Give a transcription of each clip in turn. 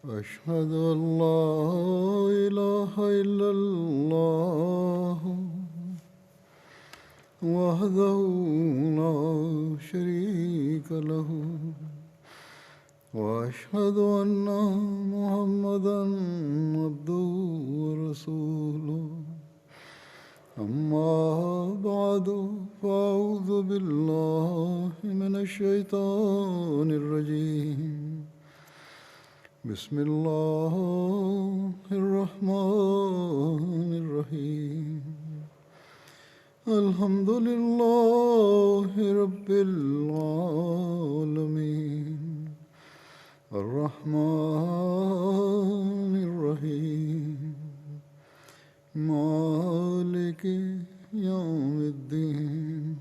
أشهد أن لا إله إلا الله وحده لا شريك له وأشهد أن محمدا عبده ورسوله أما بعد فأعوذ بالله من الشيطان الرجيم بسم الله الرحمن الرحيم الحمد لله رب العالمين الرحمن الرحيم مالك يوم الدين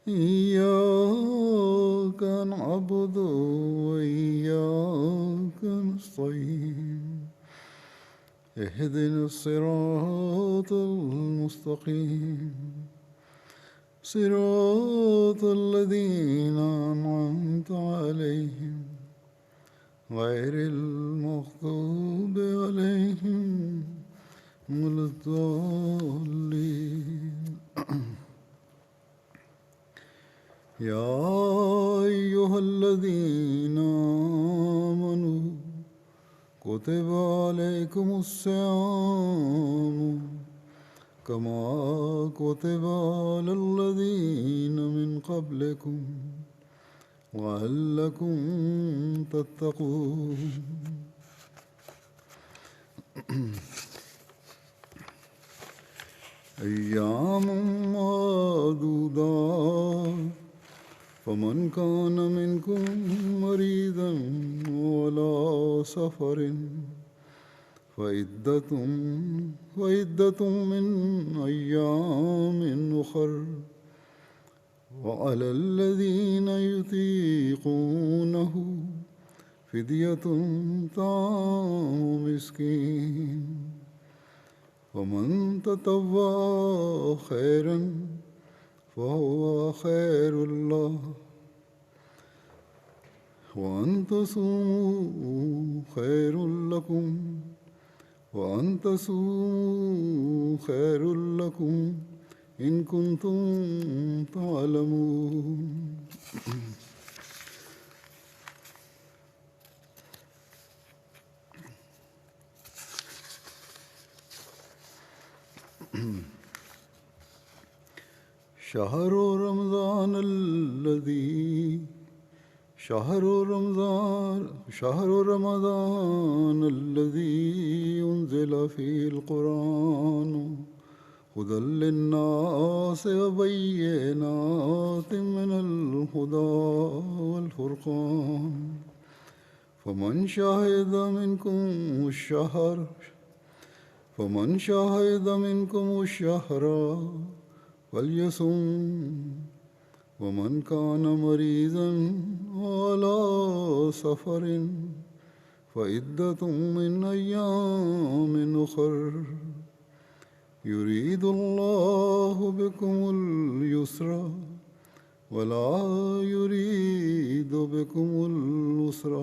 إياك نعبد وإياك نستعين اهدنا الصراط المستقيم صراط الذين أنعمت عليهم غير المغضوب عليهم ولا الضالين يا أيها الذين آمنوا كتب عليكم الصيام كما كتب على الذين من قبلكم لعلكم تتقون أيام معدودات فمن كان منكم مريضا ولا سفر فعدة من أيام أخر وعلى الذين يطيقونه فدية طعام مسكين ومن تطوع خيرا فهو خير له وأن تصوموا خير لكم وأن تصوموا خير لكم إن كنتم تعلمون شهر رمضان الذي أنزل فيه القرآن هدى للناس وبينات من الهدى والفرقان فمن شهد منكم الشهر فليصم ومن كان مريضا على سفر فعدة من أيام أخر يريد الله بكم اليسر ولا يريد بكم العسر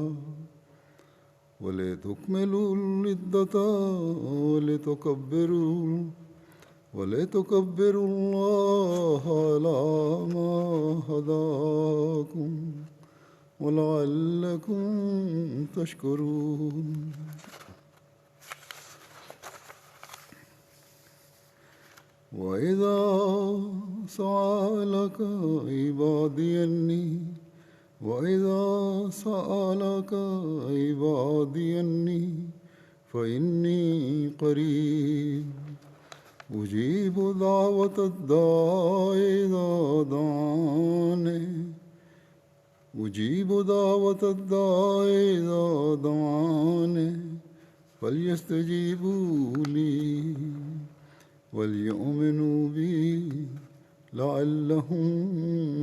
ولتكملوا العدة ولتكبروا الله على ما هداكم ولعلكم تشكرون وإذا سألك عبادي أني فإني قريب أجيب دعوة الداع إذا دعاني فليستجيبوا لي وليؤمنوا بي لعلهم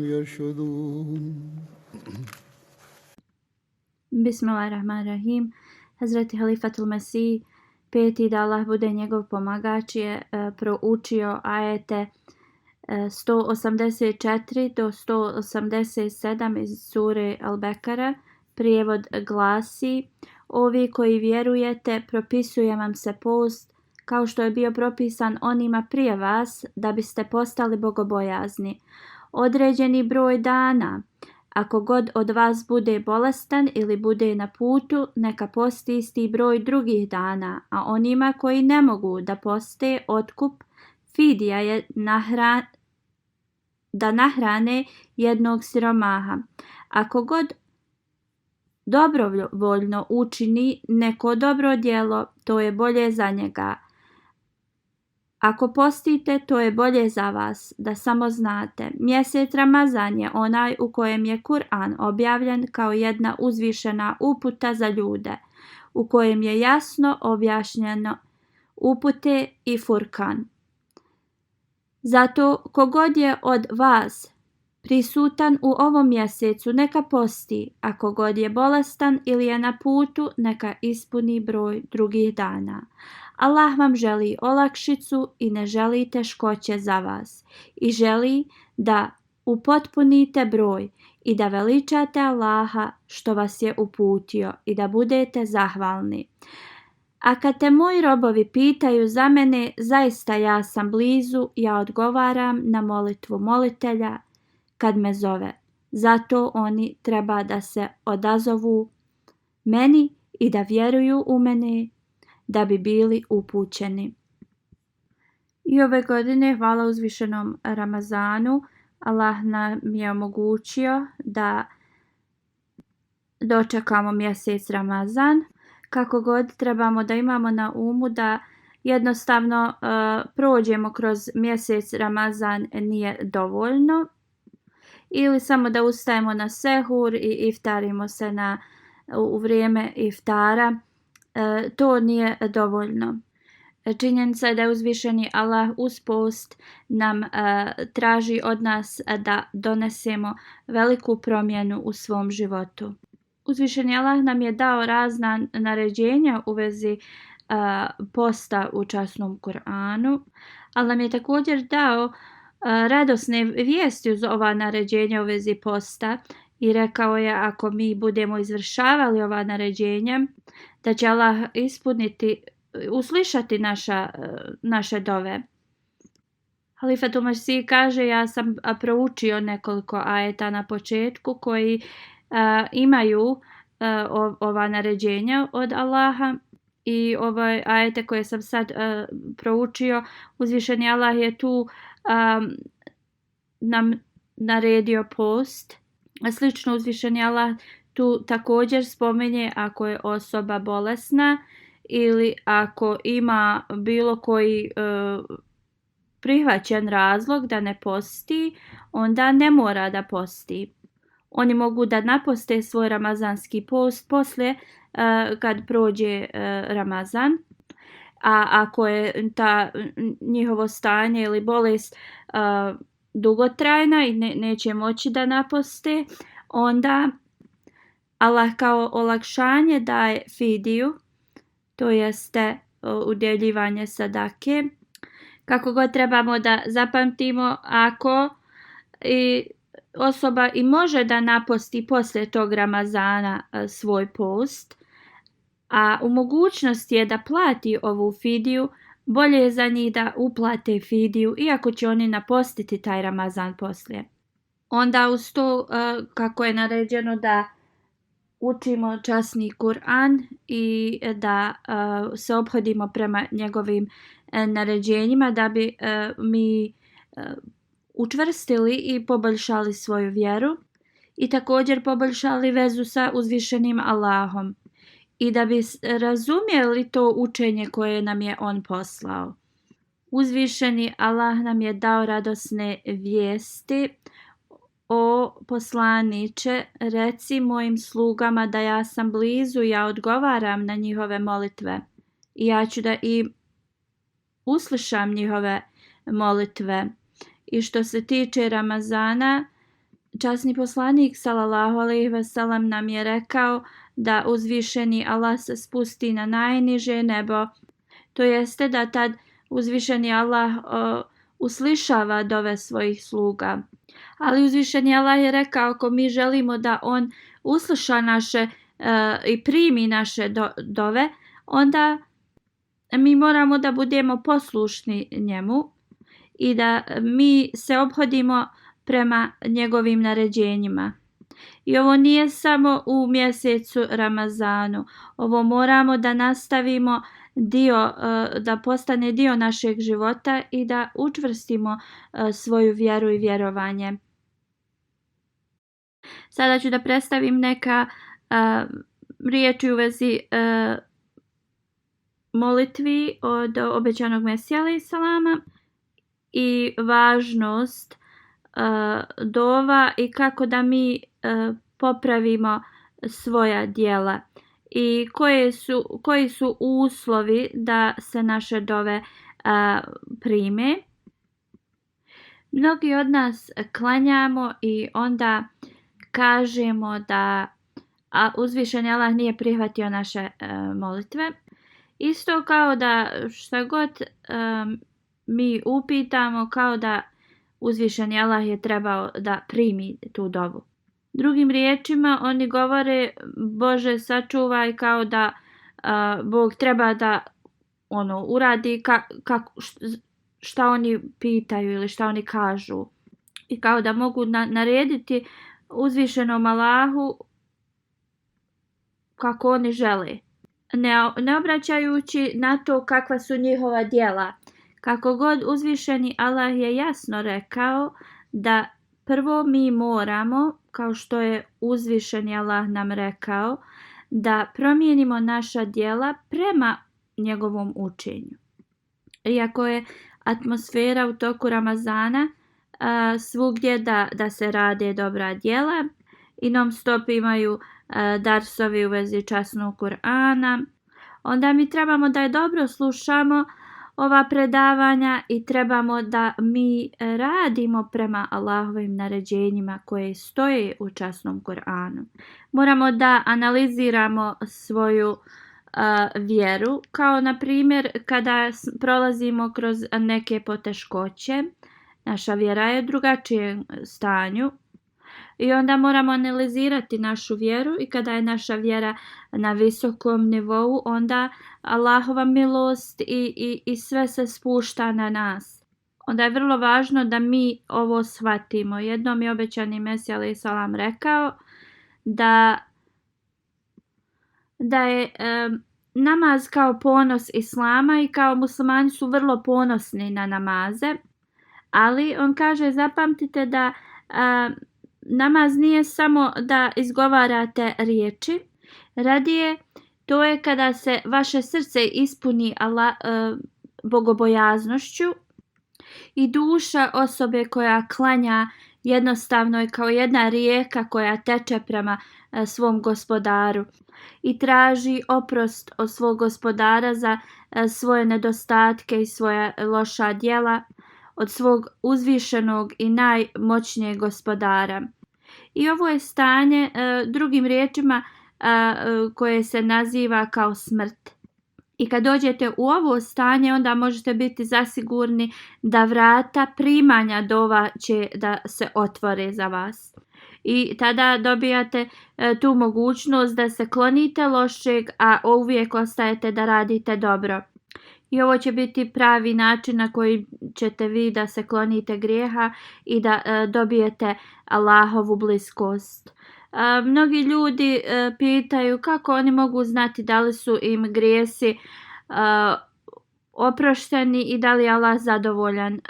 يرشدون. Bismillahirrahmanirrahim. Hazreti Halifatul Mesih, peti da Allah bude njegov pomagač, je proučio ajete 184 do 187 iz sure Al-Bekara. Prijevod glasi: Ovi koji vjerujete, propisuje vam se post kao što je bio propisan onima prije vas, da biste postali bogobojazni. Određeni broj dana. Ako god od vas bude bolestan ili bude na putu, neka posti isti broj drugih dana, a onima koji ne mogu da poste otkup, fidija je da nahrane jednog siromaha. Ako god dobrovoljno učini neko dobro djelo, to je bolje za njega. Ako postite, to je bolje za vas, da samo znate. Mjesec Ramazan je onaj u kojem je Kur'an objavljen kao jedna uzvišena uputa za ljude, u kojem je jasno objašnjeno upute i Furkan. Zato kogod je od vas prisutan u ovom mjesecu, neka posti, a kogod je bolestan ili je na putu, neka ispuni broj drugih dana. Allah vam želi olakšicu i ne želi teškoće za vas i želi da upotpunite broj i da veličate Allaha što vas je uputio i da budete zahvalni. A kad te moji robovi pitaju za mene, zaista ja sam blizu, ja odgovaram na molitvu molitelja kad me zove. Zato oni treba da se odazovu meni i da vjeruju u mene, da bi bili upućeni. I ove godine, hvala uzvišenom Ramazanu, Allah nam je omogućio da dočekamo mjesec Ramazan. Kako god trebamo da imamo na umu da jednostavno prođemo kroz mjesec Ramazan nije dovoljno. Ili samo da ustajemo na sehur i iftarimo se u vrijeme iftara. To nije dovoljno. Činjenica je da je uzvišeni Allah uz post nam traži od nas da donesemo veliku promjenu u svom životu. Uzvišeni Allah nam je dao razna naređenja u vezi posta u časnom Kur'anu, ali nam je također dao radosne vijesti uz ova naređenja u vezi posta i rekao je ako mi budemo izvršavali ova naređenja, da će Allah uslišati naše dove. Halifatul Masih kaže, ja sam proučio nekoliko ajeta na početku koji imaju ova naređenja od Allaha i ove ajete koje sam sad proučio, uzvišeni Allah je tu nam naredio post. Slično uzvišeni Allah tu također spominje ako je osoba bolesna ili ako ima bilo koji prihvaćen razlog da ne posti, onda ne mora da posti. Oni mogu da naposte svoj ramazanski post poslije kad prođe Ramazan. A ako je ta njihovo stanje ili bolest dugotrajna i neće moći da naposte, onda Allah kao olakšanje daje fidiju, to jeste udjeljivanje sadake. Kako god trebamo da zapamtimo, ako osoba i može da naposti poslije tog Ramazana svoj post, a u mogućnosti je da plati ovu fidiju, bolje je za njih da uplate fidiju, iako će oni napostiti taj Ramazan poslije. Onda uz to, kako je naređeno da učimo časni Kur'an i da se ophodimo prema njegovim naređenjima, da bi mi učvrstili i poboljšali svoju vjeru i također poboljšali vezu sa uzvišenim Allahom i da bi razumjeli to učenje koje nam je on poslao. Uzvišeni Allah nam je dao radosne vijesti. O poslaniče, reci mojim slugama da ja sam blizu, ja odgovaram na njihove molitve i ja ću da i uslišam njihove molitve. I što se tiče Ramazana, časni poslanik sallallahu alejhi ve sellem nam je rekao da uzvišeni Allah se spusti na najniže nebo, to jeste da tad uzvišeni Allah uslišava dove svojih sluga. Ali uzvišeni Allah je rekao, ako mi želimo da on usliša naše i primi naše dove, onda mi moramo da budemo poslušni njemu i da mi se ophodimo prema njegovim naređenjima. I ovo nije samo u mjesecu Ramazanu. Ovo moramo da nastavimo da postane dio našeg života i da učvrstimo svoju vjeru i vjerovanje. Sada ću da predstavim neka riječi u vezi molitvi od obećanog Mesija alejhi selama i važnost dova i kako da mi popravimo svoja djela i koji su uslovi da se naše dove prime. Mnogi od nas klanjamo i onda kažemo da uzvišeni Allah nije prihvatio naše molitve. Isto kao da šta god mi upitamo, kao da uzvišeni Allah je trebao da primi tu dovu. Drugim riječima oni govore Bože sačuvaj, kao da Bog treba da uradi šta oni pitaju ili šta oni kažu. I kao da mogu narediti uzvišenom Allahu kako oni žele. Ne obraćajući na to kakva su njihova djela. Kako god uzvišeni Allah je jasno rekao da prvo mi moramo, kao što je uzvišeni Allah nam rekao, da promijenimo naša djela prema njegovom učenju. Iako je atmosfera u toku Ramazana svugdje da se rade dobra djela i non stop imaju darsovi u vezi časnog Kur'ana, onda mi trebamo da je dobro slušamo ova predavanja i trebamo da mi radimo prema Allahovim naređenjima koje stoje u časnom Kur'anu. Moramo da analiziramo svoju vjeru, kao na primjer kada prolazimo kroz neke poteškoće, naša vjera je u drugačijem stanju. I onda moramo analizirati našu vjeru i kada je naša vjera na visokom nivou, onda Allahova milost i sve se spušta na nas. Onda je vrlo važno da mi ovo shvatimo. Jednom je obećani Mesija alejhi selam rekao da je namaz kao ponos Islama i kao muslimani su vrlo ponosni na namaze, ali on kaže zapamtite da namaz nije samo da izgovarate riječi, radije to je kada se vaše srce ispuni bogobojaznošću i duša osobe koja klanja jednostavno je kao jedna rijeka koja teče prema svom gospodaru i traži oprost od svog gospodara za svoje nedostatke i svoja loša djela od svog uzvišenog i najmoćnijeg gospodara. I ovo je stanje, drugim riječima, koje se naziva kao smrt. I kad dođete u ovo stanje, onda možete biti zasigurni da vrata primanja dova će da se otvore za vas. I tada dobijate tu mogućnost da se klonite lošeg, a uvijek ostajete da radite dobro. I ovo će biti pravi način na koji ćete vi da se klonite grijeha i da dobijete Allahovu bliskost. Mnogi ljudi pitaju kako oni mogu znati da li su im grijesi oprošteni i da li je Allah zadovoljan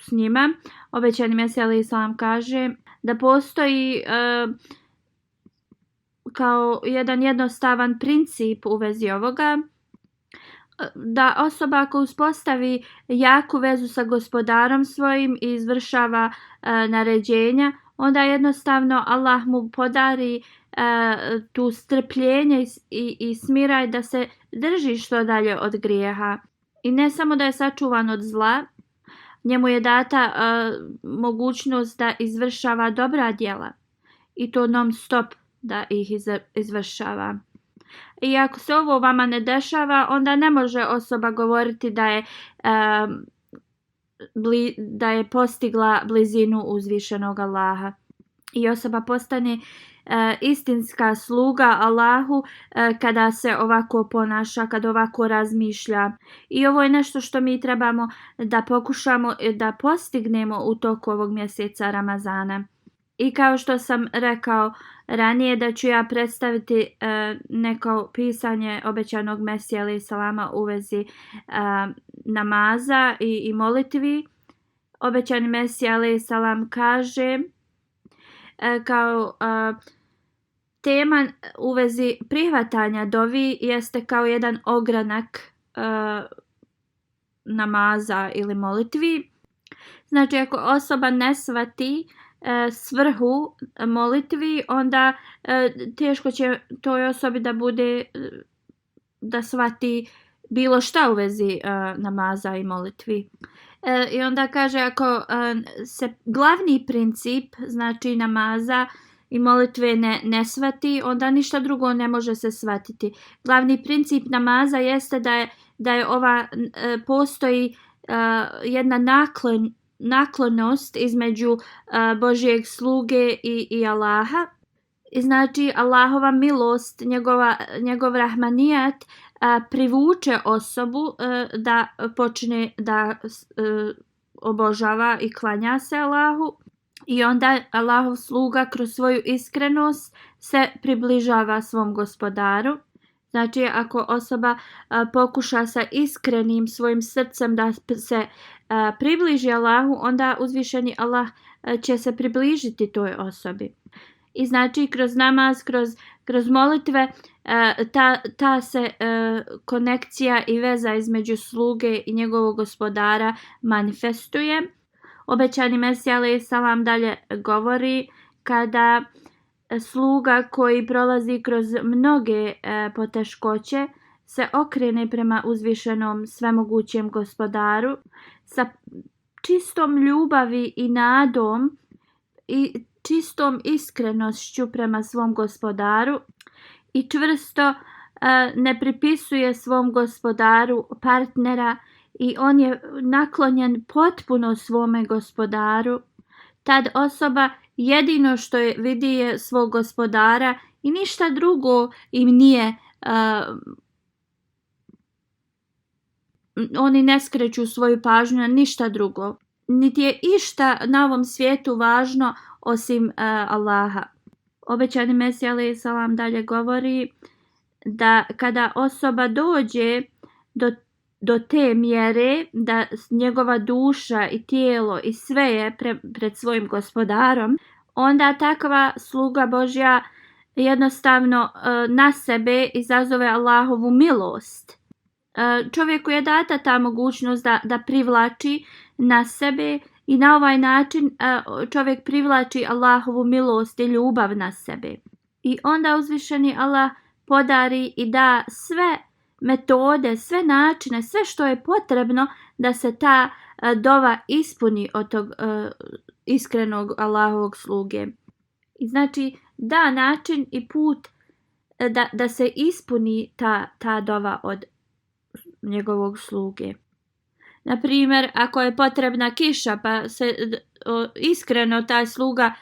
s njima. Obećani Mesija alejhi selam kaže da postoji kao jedan jednostavan princip u vezi ovoga, da osoba ako uspostavi jaku vezu sa gospodarom svojim i izvršava naređenja, onda jednostavno Allah mu podari tu strpljenje i smiraj da se drži što dalje od grijeha. I ne samo da je sačuvan od zla, njemu je data mogućnost da izvršava dobra djela i to non stop da ih izvršava. I ako se ovo vama ne dešava, onda ne može osoba govoriti da je postigla blizinu uzvišenog Allaha. I osoba postane istinska sluga Allahu kada se ovako ponaša, kada ovako razmišlja. I ovo je nešto što mi trebamo da pokušamo da postignemo u toku ovog mjeseca Ramazana. I kao što sam rekao ranije da ću ja predstaviti neko pisanje obećanog Mesija alejhi selama u vezi namaza i molitvi. Obećani Mesija alejhi selam kaže kao tema u vezi prihvatanja dovi jeste kao jedan ogranak namaza ili molitvi. Znači ako osoba ne shvati svrhu molitvi, onda teško će toj osobi da bude da shvati bilo šta u vezi namaza i molitvi. I onda kaže ako se glavni princip znači namaza i molitve ne shvati, onda ništa drugo ne može se shvatiti. Glavni princip namaza jeste da je postoji jedna naklonost između Božjeg sluge i Allaha. I znači Allahova milost, njegov rahmanijat privuče osobu da počne da obožava i klanja se Allahu. I onda Allahov sluga kroz svoju iskrenost se približava svom gospodaru. Znači ako osoba pokuša sa iskrenim svojim srcem da se približi Allahu, onda uzvišeni Allah će se približiti toj osobi. I znači kroz namaz, kroz molitve ta se konekcija i veza između sluge i njegovog gospodara manifestuje. Obećani Mesija alejhi selam dalje govori kada sluga koji prolazi kroz mnoge poteškoće se okrene prema uzvišenom svemogućem gospodaru sa čistom ljubavi i nadom i čistom iskrenošću prema svom gospodaru i čvrsto ne pripisuje svom gospodaru partnera i on je naklonjen potpuno svome gospodaru, tad osoba jedino što vidi je svog gospodara i ništa drugo im nije, oni ne skreću svoju pažnju na ništa drugo. Niti je išta na ovom svijetu važno osim Allaha. Obećani Mesija alejhi selam dalje govori da kada osoba dođe do te mjere da njegova duša i tijelo i sve je pred svojim gospodarom, onda takva sluga Božja jednostavno na sebe izazove Allahovu milost. Čovjeku je data ta mogućnost da privlači na sebe i na ovaj način čovjek privlači Allahovu milost i ljubav na sebe. I onda uzvišeni Allah podari i da sve metode, sve načine, sve što je potrebno da se ta dova ispuni od tog iskrenog Allahovog sluge. I znači da način i put da se ispuni ta dova od njegovog sluge. Na primjer, ako je potrebna kiša pa se iskreno taj sluga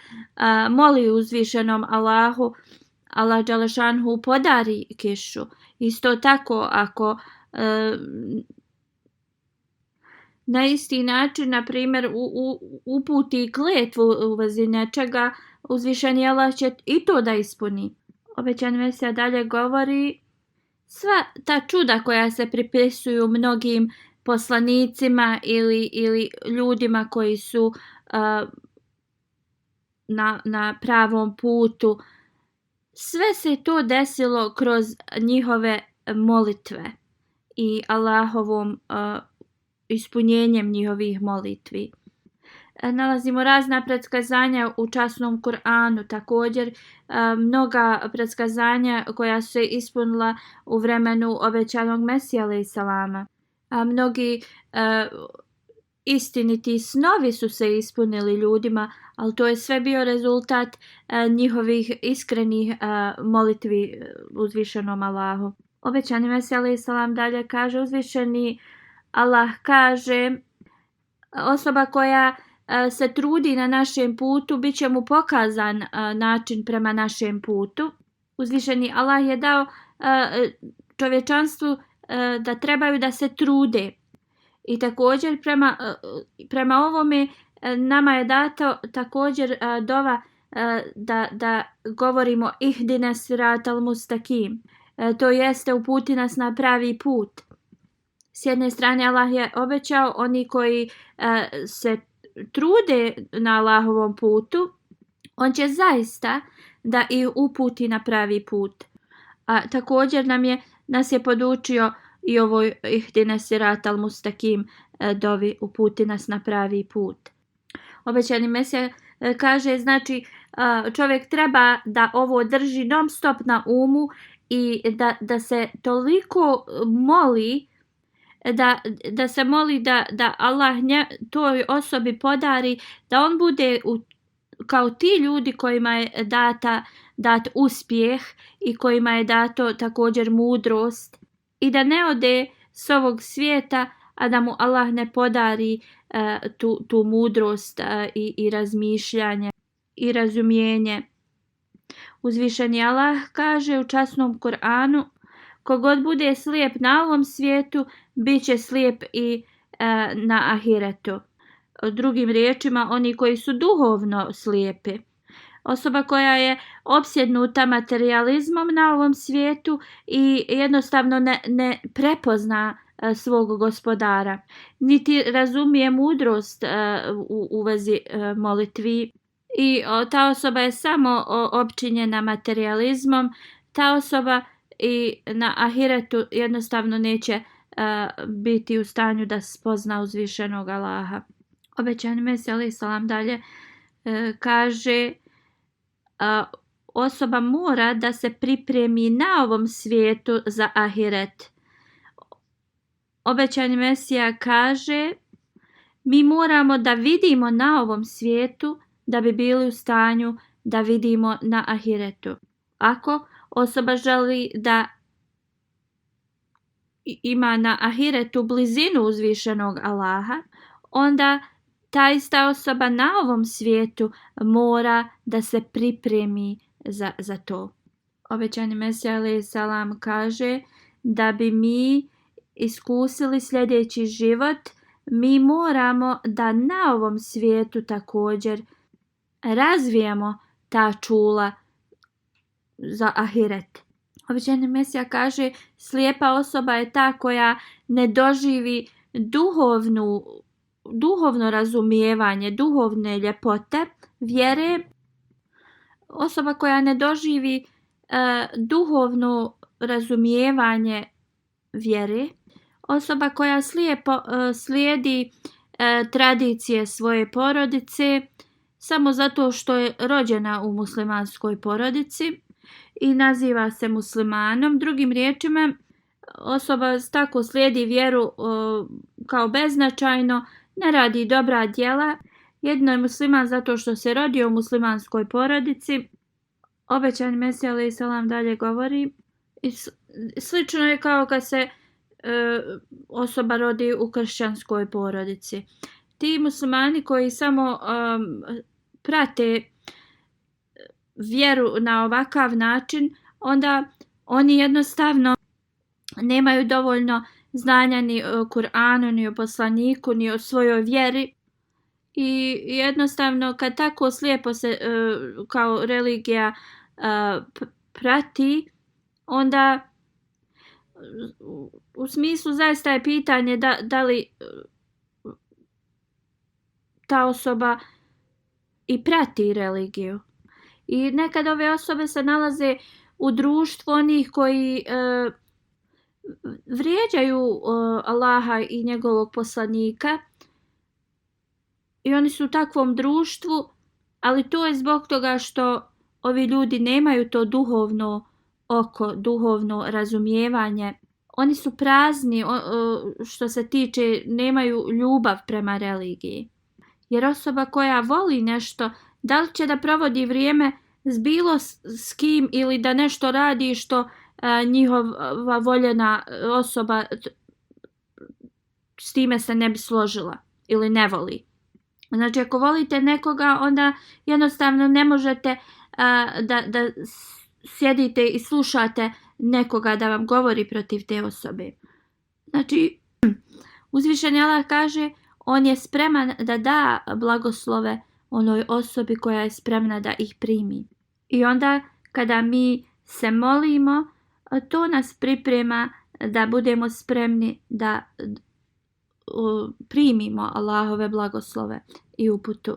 moli uzvišenom Allahu, Allah dželešanhu podari kišu. Isto tako ako na isti način, na primjer, uputi kletvu u vezi nečega, uzvišeni Allah će i to da ispuni. Obećani Mesija dalje govori sva ta čuda koja se pripisuju mnogim poslanicima ili ljudima koji su na pravom putu, sve se to desilo kroz njihove molitve i Allahovom ispunjenjem njihovih molitvi. Nalazimo razna predskazanja u časnom Kur'anu, također mnoga predskazanja koja su se ispunila u vremenu obećanog Mesija alejhi selama. Mnogi istiniti snovi su se ispunili ljudima, ali to je sve bio rezultat njihovih iskrenih molitvi uzvišenom Allahu. Obećani Mesija alejhi selam dalje kaže, uzvišeni Allah kaže, osoba koja se trudi na našem putu, bit će mu pokazan način prema našem putu. Uzvišeni Allah je dao čovječanstvu da trebaju da se trude. I također prema ovome nama je dato također dova da govorimo ihdina siratal mustaqim. To jeste uputi nas na pravi put. S jedne strane Allah je obećao oni koji se trude na Allahovom putu, on će zaista da ih uputi na pravi put. A također nas je podučio i ovoj ihdina siratal mustaqim dovi uputi nas na pravi put. Obećani Mesija kaže, znači čovjek treba da ovo drži non stop na umu i da se toliko moli, da se moli da Allah toj osobi podari da on bude kao ti ljudi kojima je dat uspjeh i kojima je dato također mudrost i da ne ode s ovog svijeta, a da mu Allah ne podari tu mudrost i razmišljanje i razumijenje. Uzvišeni Allah kaže u časnom Kur'anu, kogod bude slijep na ovom svijetu, bit će slijep i na ahiretu. Drugim riječima, oni koji su duhovno slijepi. Osoba koja je opsjednuta materijalizmom na ovom svijetu i jednostavno ne prepozna svog gospodara, niti razumije mudrost u vezi molitvi i ta osoba je samo opčinjena materijalizmom, ta osoba i na ahiretu jednostavno neće biti u stanju da spozna uzvišenog Allaha. Obećani Mesija alejhi selam dalje kaže, osoba mora da se pripremi na ovom svijetu za ahiret. Obećani Mesija kaže, mi moramo da vidimo na ovom svijetu da bi bili u stanju da vidimo na ahiretu. Ako osoba želi da ima na ahiretu blizinu uzvišenog Allaha, onda ta ista osoba na ovom svijetu mora da se pripremi za to. Obećani Mesija alejhi selam kaže, da bi mi iskusili sljedeći život, mi moramo da na ovom svijetu također razvijemo ta čula za ahiret. Obećani Mesija kaže, slijepa osoba je ta koja ne doživi duhovno razumijevanje, duhovne ljepote vjere. Osoba koja ne doživi duhovno razumijevanje vjere. Osoba koja slijepo slijedi tradicije svoje porodice samo zato što je rođena u muslimanskoj porodici i naziva se muslimanom. Drugim riječima, osoba tako slijedi vjeru kao beznačajno, ne radi dobra djela. Jedno je musliman zato što se rodio u muslimanskoj porodici. Obećani Mesija alejhi selam dalje govori, slično je kao kad se osoba rodi u kršćanskoj porodici. Ti muslimani koji samo prate vjeru na ovakav način, onda oni jednostavno nemaju dovoljno znanja ni o Kur'anu, ni o poslaniku, ni o svojoj vjeri. I jednostavno kad tako slijepo se kao religija prati, onda u smislu zaista je pitanje da li ta osoba i prati religiju. I nekad ove osobe se nalaze u društvu onih koji vrijeđaju Allaha i njegovog poslanika i oni su u takvom društvu, ali to je zbog toga što ovi ljudi nemaju to duhovno oko, duhovno razumijevanje. Oni su prazni što se tiče, nemaju ljubav prema religiji. Jer osoba koja voli nešto, da li će da provodi vrijeme s bilo s kim ili da nešto radi što njihova voljena osoba s time se ne bi složila ili ne voli. Znači ako volite nekoga, onda jednostavno ne možete da sjedite i slušate nekoga da vam govori protiv te osobe. Znači uzvišeni Allah kaže, on je spreman da da blagoslove onoj osobi koja je spremna da ih primi. I onda kada mi se molimo, to nas priprema da budemo spremni da primimo Allahove blagoslove i uputu.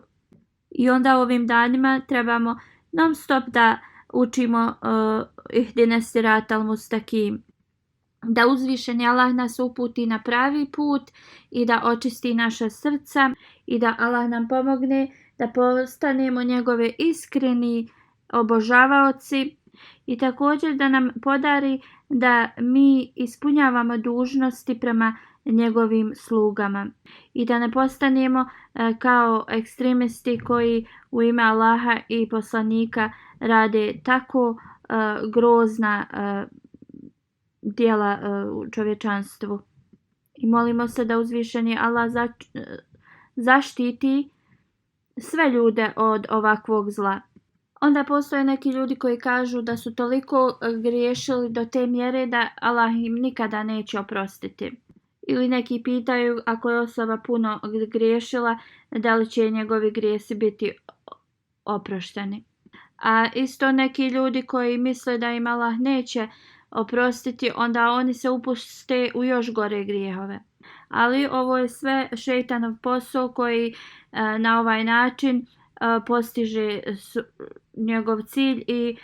I onda ovim danima trebamo non stop da učimo ihdine siratal mustaqim, da uzvišeni Allah nas uputi na pravi put i da očisti naša srca i da Allah nam pomogne da postanemo njegove iskreni obožavaoci i također da nam podari da mi ispunjavamo dužnosti prema njegovim slugama i da ne postanemo kao ekstremisti koji u ime Allaha i poslanika rade tako grozna djela u čovječanstvu. I molimo se da uzvišeni Allah zaštiti sve ljude od ovakvog zla. Onda postoje neki ljudi koji kažu da su toliko griješili do te mjere da Allah im nikada neće oprostiti. Ili neki pitaju ako je osoba puno griješila, da li će njegovi grijesi biti oprošteni. A isto neki ljudi koji misle da im Allah neće oprostiti, onda oni se upuste u još gore grijehove. Ali ovo je sve šejtanov posao koji na ovaj način postiže njegov cilj i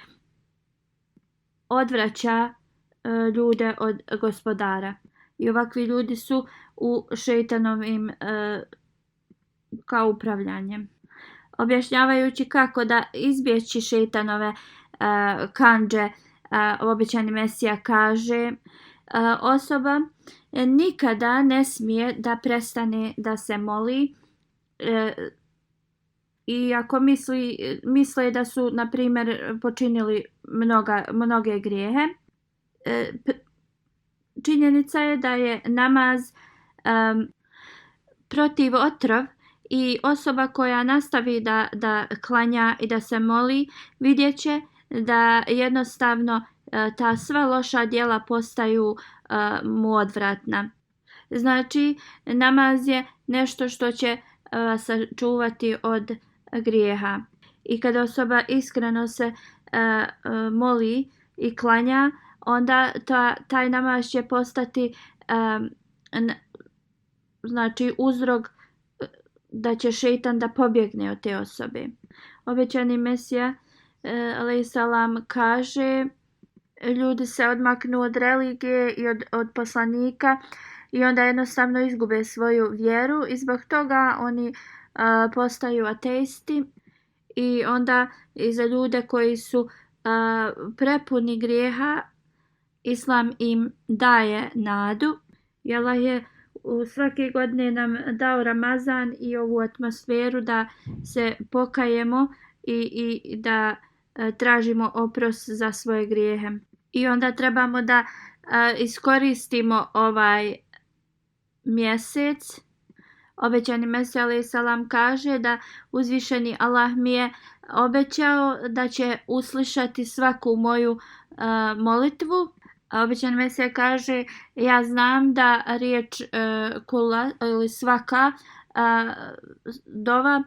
odvraća ljude od gospodara. I ovakvi ljudi su u šejtanovim kao upravljanjem. Objašnjavajući kako da izbjeći šejtanove kandže, obećani Mesija kaže, osoba nikada ne smije da prestane da se moli i ako misle da su, na primjer, počinili mnoge grijehe, činjenica je da je namaz protiv otrov i osoba koja nastavi da klanja i da se moli, vidjet će da jednostavno ta sva loša djela postaju mu odvratna. Znači, namaz je nešto što će sačuvati od grijeha. I kada osoba iskreno se moli i klanja, onda taj namaz će postati znači uzrok da će šejtan da pobjegne od te osobe. Obećani Mesija alejsalam kaže, ljudi se odmaknu od religije i od poslanika i onda jednostavno izgube svoju vjeru i zbog toga oni postaju ateisti i onda i za ljude koji su prepuni grijeha Islam im daje nadu. I Allah je svake godine nam dao Ramazan i ovu atmosferu da se pokajemo i da tražimo oprost za svoje grijehe. I onda trebamo da iskoristimo ovaj mjesec. Obećani Mesija alejsalam kaže da uzvišeni Allah mi je obećao da će uslišati svaku moju molitvu. Obećani Mesija kaže, ja znam da riječ kula ili svaka dova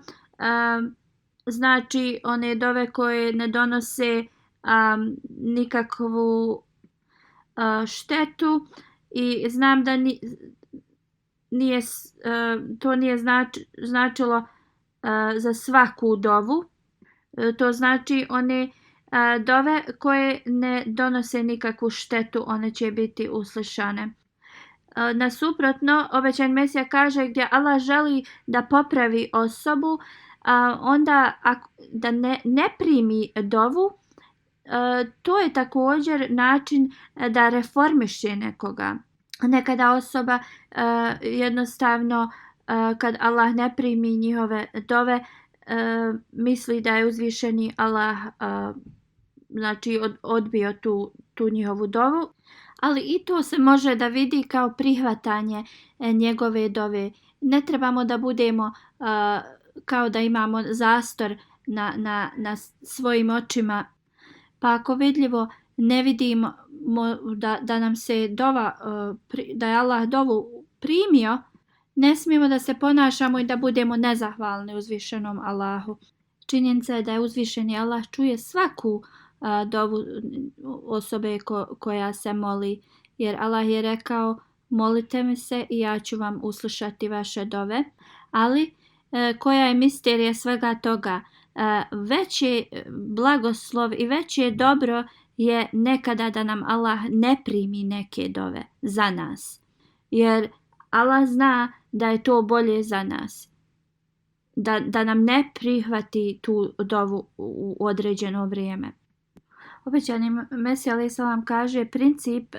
znači one dove koje ne donose nikakvu štetu i znam da to nije značilo za svaku dovu. To znači one dove koje ne donose nikakvu štetu, one će biti uslišane. Nasuprotno, obećani Mesija kaže gdje Allah želi da popravi osobu, onda da ne primi dovu, to je također način da reformiše nekoga. Nekada osoba jednostavno kad Allah ne primi njihove dove, misli da je uzvišeni Allah znači odbio tu njihovu dovu, ali i to se može da vidi kao prihvatanje njegove dove. Ne trebamo da budemo kao da imamo zastor na svojim očima. Pa ako vidljivo ne vidimo da nam se dova, da je Allah dovu primio, ne smijemo da se ponašamo i da budemo nezahvalni uzvišenom Allahu. Činjenica je da je uzvišeni Allah čuje svaku dovu osobe koja se moli, jer Allah je rekao: molite mi se i ja ću vam uslušati vaše dove. Ali koja je misterija svega toga? Veći blagoslov i veće dobro je nekada da nam Allah ne primi neke dove za nas. Jer Allah zna da je to bolje za nas. Da nam ne prihvati tu dovu u određeno vrijeme. Obećani Mesija alejhi selam kaže princip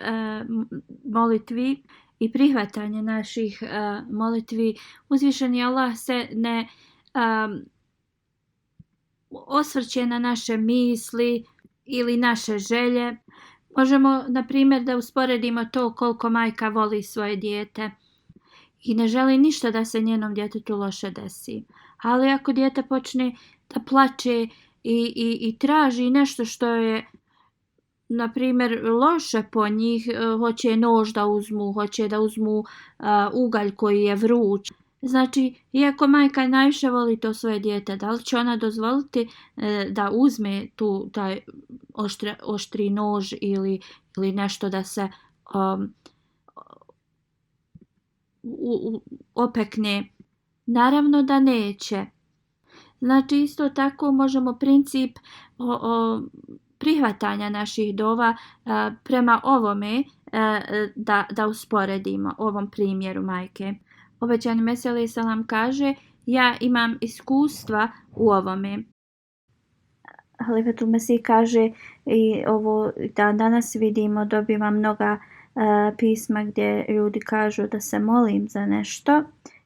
molitvi i prihvatanje naših molitvi. Uzvišeni Allah se ne osvrće na naše misli ili naše želje. Možemo, na primjer, da usporedimo to koliko majka voli svoje dijete i ne želi ništa da se njenom djetetu loše desi. Ali ako dijete počne da plače i traži nešto što je, na primjer, loše po njih, hoće nož da uzmu, hoće da uzmu ugalj koji je vruć. Znači, iako majka najviše voli to svoje dijete, da li će ona dozvoliti da uzme taj oštri nož ili nešto da se opekne? Naravno da neće. Znači, isto tako možemo princip prihvatanja naših dova prema ovome da usporedimo, ovom primjeru majke. Obećani Mesija alejhi selam kaže: ja imam iskustva u ovome. Halifatul Mesih kaže i ovo da danas vidimo, dobivam mnoga pisma gdje ljudi kažu da se molim za nešto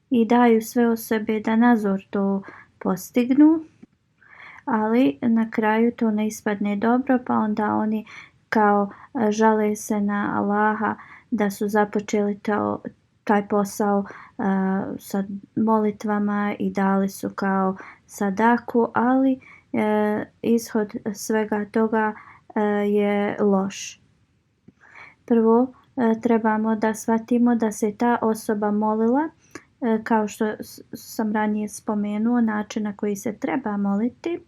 i daju sve o sebe da nazor to postignu, ali na kraju to ne ispadne dobro, pa onda oni kao žale se na Allaha da su započeli taj posao sa molitvama i dali su kao sadaku, ali ishod svega toga je loš. Prvo trebamo da shvatimo da se ta osoba molila kao što sam ranije spomenuo, način na koji se treba moliti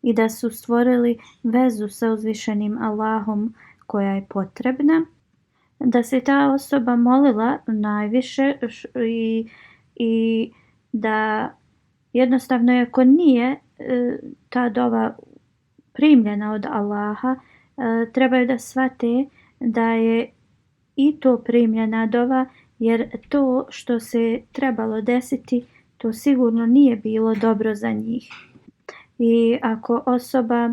i da su stvorili vezu sa uzvišenim Allahom koja je potrebna. Da se ta osoba molila najviše i da jednostavno ako nije ta dova primljena od Allaha, trebaju da shvate da je i to primljena dova, jer to što se trebalo desiti, to sigurno nije bilo dobro za njih. I ako osoba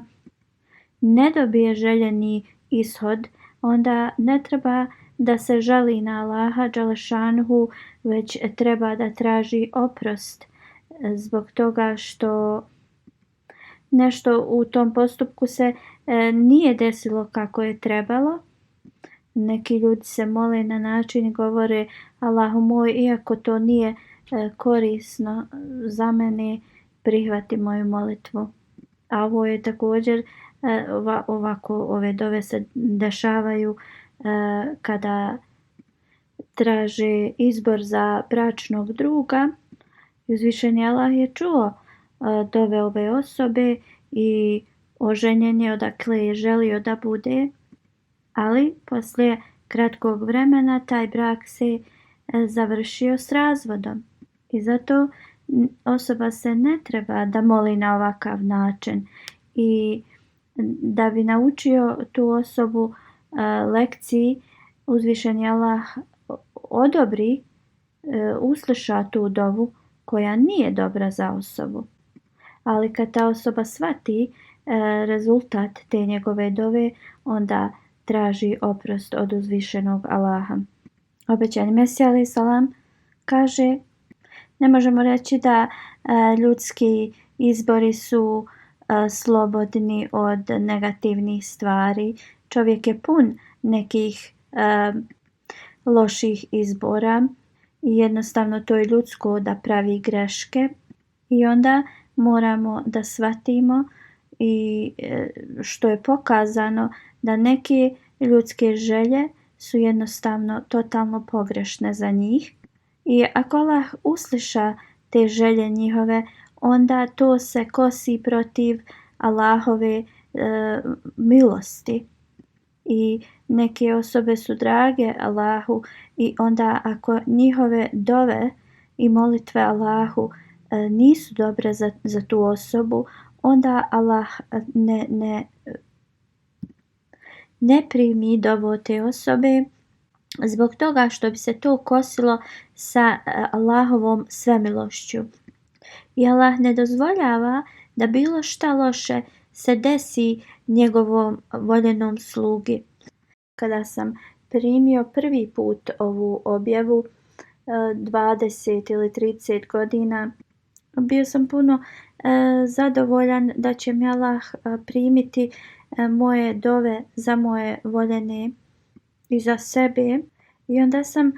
ne dobije željeni ishod, onda ne treba da se žali na Allaha dželešanuhu, već treba da traži oprost zbog toga što nešto u tom postupku se nije desilo kako je trebalo. Neki ljudi se mole na način i govore: Allahu moj, iako to nije korisno za mene, prihvati moju molitvu. A ovo je također ovako, ove dove se dešavaju kada traže izbor za bračnog druga. Uzvišeni Allah je čuo dove ove osobe i oženjen je odakle je želio da bude, ali poslije kratkog vremena taj brak se završio s razvodom. I zato osoba se ne treba da moli na ovakav način. I da bi naučio tu osobu lekciji, uzvišeni Allah odobri, usluša tu dovu koja nije dobra za osobu. Ali kad ta osoba shvati rezultat te njegove dove, onda traži oprost od uzvišenog Allaha. Obećani Mesija alejhi selam kaže: ne možemo reći da ljudski izbori su slobodni od negativnih stvari. Čovjek je pun nekih loših izbora i jednostavno to je ljudsko da pravi greške I onda moramo da shvatimo i što je pokazano da neke ljudske želje su jednostavno totalno pogrešne za njih. I ako Allah usliša te želje njihove, onda to se kosi protiv Allahove milosti. I neke osobe su drage Allahu i onda ako njihove dove i molitve Allahu nisu dobre za tu osobu, onda Allah ne primi dovu te osobe zbog toga što bi se to kosilo sa Allahovom svemilošću. I Allah ne dozvoljava da bilo šta loše se desi njegovom voljenom slugi. Kada sam primio prvi put ovu objavu 20 ili 30 godina, bio sam puno zadovoljan da će mi Allah primiti moje dove za moje voljene i za sebe. I onda sam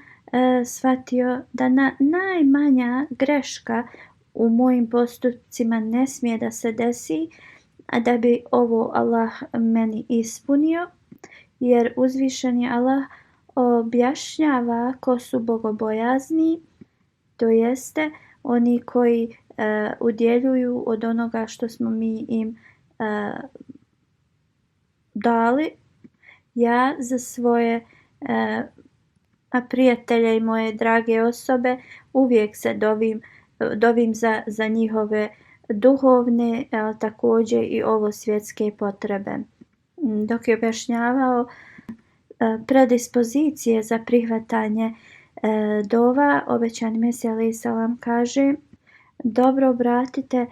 shvatio da najmanja greška u mojim postupcima ne smije da se desi, a da bi ovo Allah meni ispunio, jer uzvišeni Allah objašnjava ko su bogobojazni, to jeste oni koji udjeljuju od onoga što smo mi im dali. Ja za svoje prijatelje i moje drage osobe uvijek se dovim za njihove duhovne, također i ovo svjetske potrebe. Dok je objašnjavao predispozicije za prihvatanje dova, obećani Mesija alejhi selam kaže: dobro obratite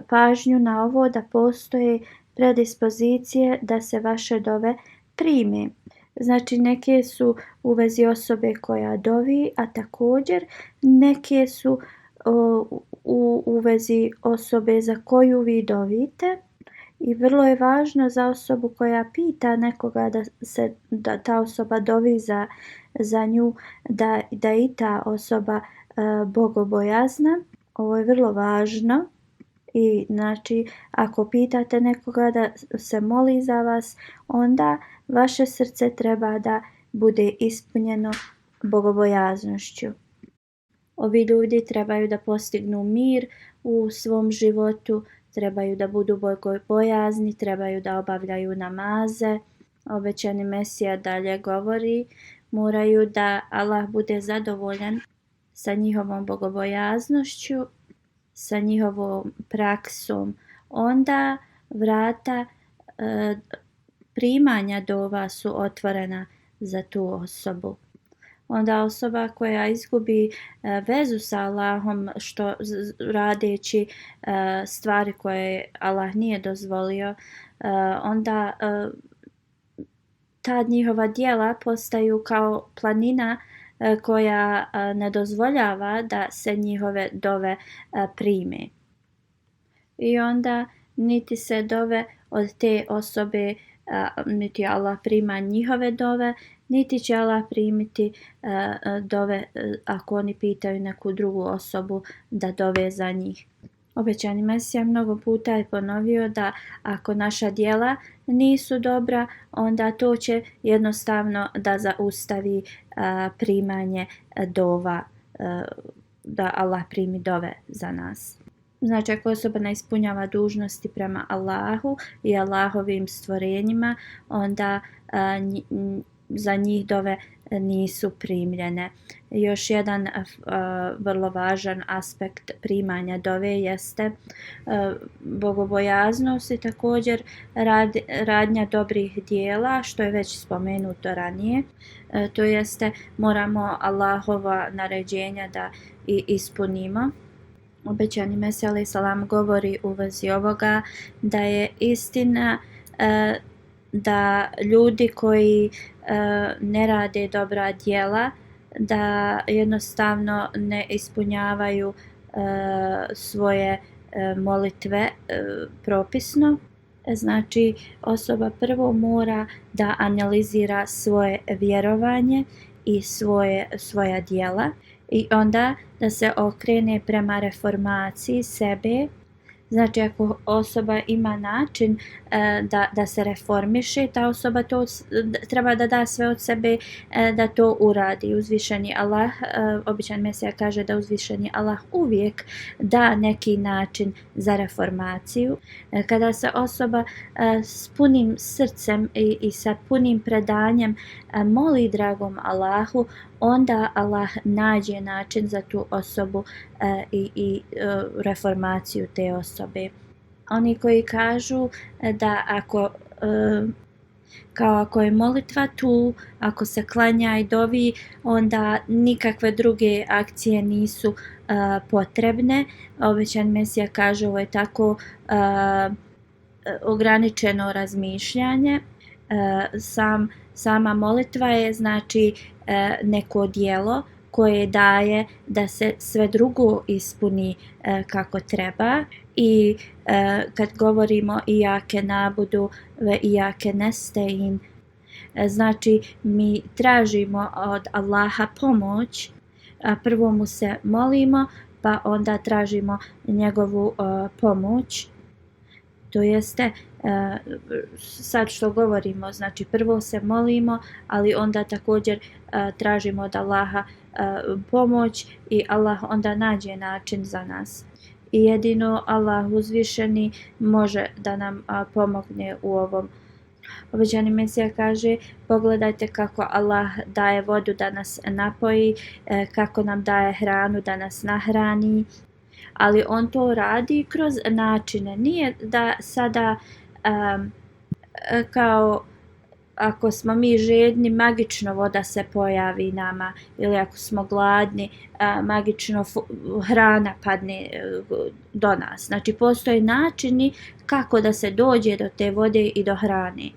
pažnju na ovo da postoje predispozicije da se vaše dove prime. Znači neke su u vezi osobe koja dovi, a također neke su u vezi osobe za koju vi dovite. I vrlo je važno za osobu koja pita nekoga da ta osoba dovi za nju, da i ta osoba bogobojazna. Ovo je vrlo važno. I znači ako pitate nekoga da se moli za vas, onda vaše srce treba da bude ispunjeno bogobojaznošću. Ovi ljudi trebaju da postignu mir u svom životu, trebaju da budu bogobojazni, trebaju da obavljaju namaze. Obećani Mesija dalje govori, moraju da Allah bude zadovoljan sa njihovom bogobojaznošću, sa njihovom praksom. Onda vrata primanja dova su otvorena za tu osobu. Onda osoba koja izgubi vezu sa Allahom što radeći stvari koje Allah nije dozvolio, onda ta njihova djela postaju kao planina koja ne dozvoljava da se njihove dove prime. I onda niti se dove od te osobe, niti Allah prima njihove dove, niti će Allah primiti dove ako oni pitaju neku drugu osobu da dove za njih. Obećani Mesija mnogo puta je ponovio da ako naša djela nisu dobra, onda to će jednostavno da zaustavi primanje dova, da Allah primi dove za nas. Znači ako osoba ne ispunjava dužnosti prema Allahu i Allahovim stvorenjima, onda za njih dove nisu primljene. Još jedan vrlo važan aspekt primanja dove jeste bogobojaznost i također radnja dobrih dijela, što je već spomenuto ranije. To jeste moramo Allahova naređenja da i ispunimo. Obećani Mesija alejhi selam govori u vezi ovoga da je istina da ljudi koji ne rade dobra djela, da jednostavno ne ispunjavaju svoje molitve propisno. Znači osoba prvo mora da analizira svoje vjerovanje i svoja djela I onda da se okrene prema reformaciji sebe. Znači ako osoba ima način da se reformiše, ta osoba to treba da da sve od sebe da to uradi. Uzvišeni Allah, običan Mesija kaže da uzvišeni Allah uvijek da neki način za reformaciju. Kada se osoba s punim srcem i sa punim predanjem moli dragom Allahu, onda Allah nađe način za tu osobu i reformaciju te osobe. Oni koji kažu da ako je molitva tu, ako se klanja i dovi, onda nikakve druge akcije nisu potrebne. Obećan Mesija kaže ovo je tako ograničeno razmišljanje. Sama molitva je znači neko djelo koje daje da se sve drugo ispuni kako treba. I kad govorimo ijake nabudu ve ijake nestein, znači mi tražimo od Allaha pomoć, prvo mu se molimo pa onda tražimo njegovu pomoć. To jeste, sad što govorimo, znači prvo se molimo, ali onda također tražimo od Allaha pomoć i Allah onda nađe način za nas. I jedino Allah uzvišeni može da nam pomogne u ovom. Obećani Mesija kaže, pogledajte kako Allah daje vodu da nas napoji, kako nam daje hranu da nas nahrani, ali on to radi kroz načine. Nije da sada kao ako smo mi žedni, magično voda se pojavi nama, ili ako smo gladni, magično hrana padne do nas. Znači postoje načini kako da se dođe do te vode i do hrane.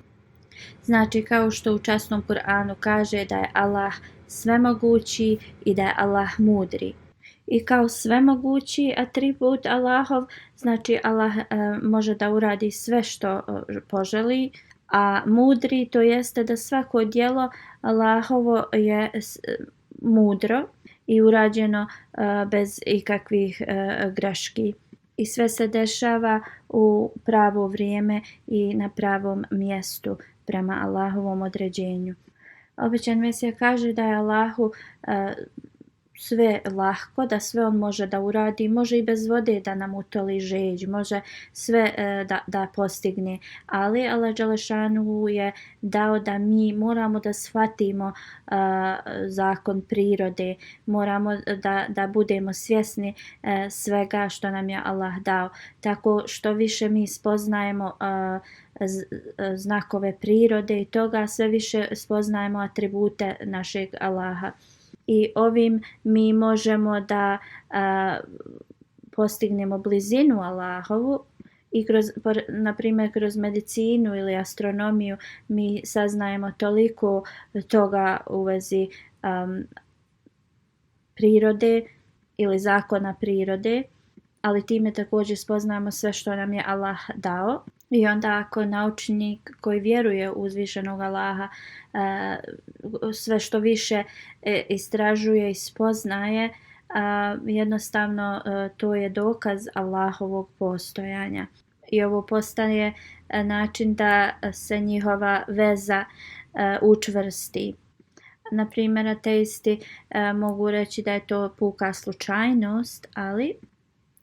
Znači kao što u časnom Kur'anu kaže da je Allah svemogući i da je Allah mudri. I kao svemogući atribut Allahov, znači Allah može da uradi sve što poželi, a mudri to jeste da svako djelo Allahovo je mudro i urađeno bez ikakvih greški. I sve se dešava u pravo vrijeme i na pravom mjestu prema Allahovom određenju. Obećan Mesija kaže da je Allahu sve lahko, da sve on može da uradi, može i bez vode da nam utoli žeđ, može sve da postigne, ali Allah dželešanu je dao da mi moramo da shvatimo zakon prirode, moramo da budemo svjesni svega što nam je Allah dao, tako što više mi spoznajemo znakove prirode i toga, sve više spoznajemo atribute našeg Allaha. I ovim mi možemo da postignemo blizinu Allahovu i na primjer kroz medicinu ili astronomiju mi saznajemo toliko toga u vezi prirode ili zakona prirode, ali time također spoznajemo sve što nam je Allah dao. I onda ako naučnik koji vjeruje u uzvišenog Allaha sve što više istražuje i spoznaje, jednostavno to je dokaz Allahovog postojanja. I ovo postaje način da se njihova veza učvrsti. Na primjer, ateisti mogu reći da je to puka slučajnost, ali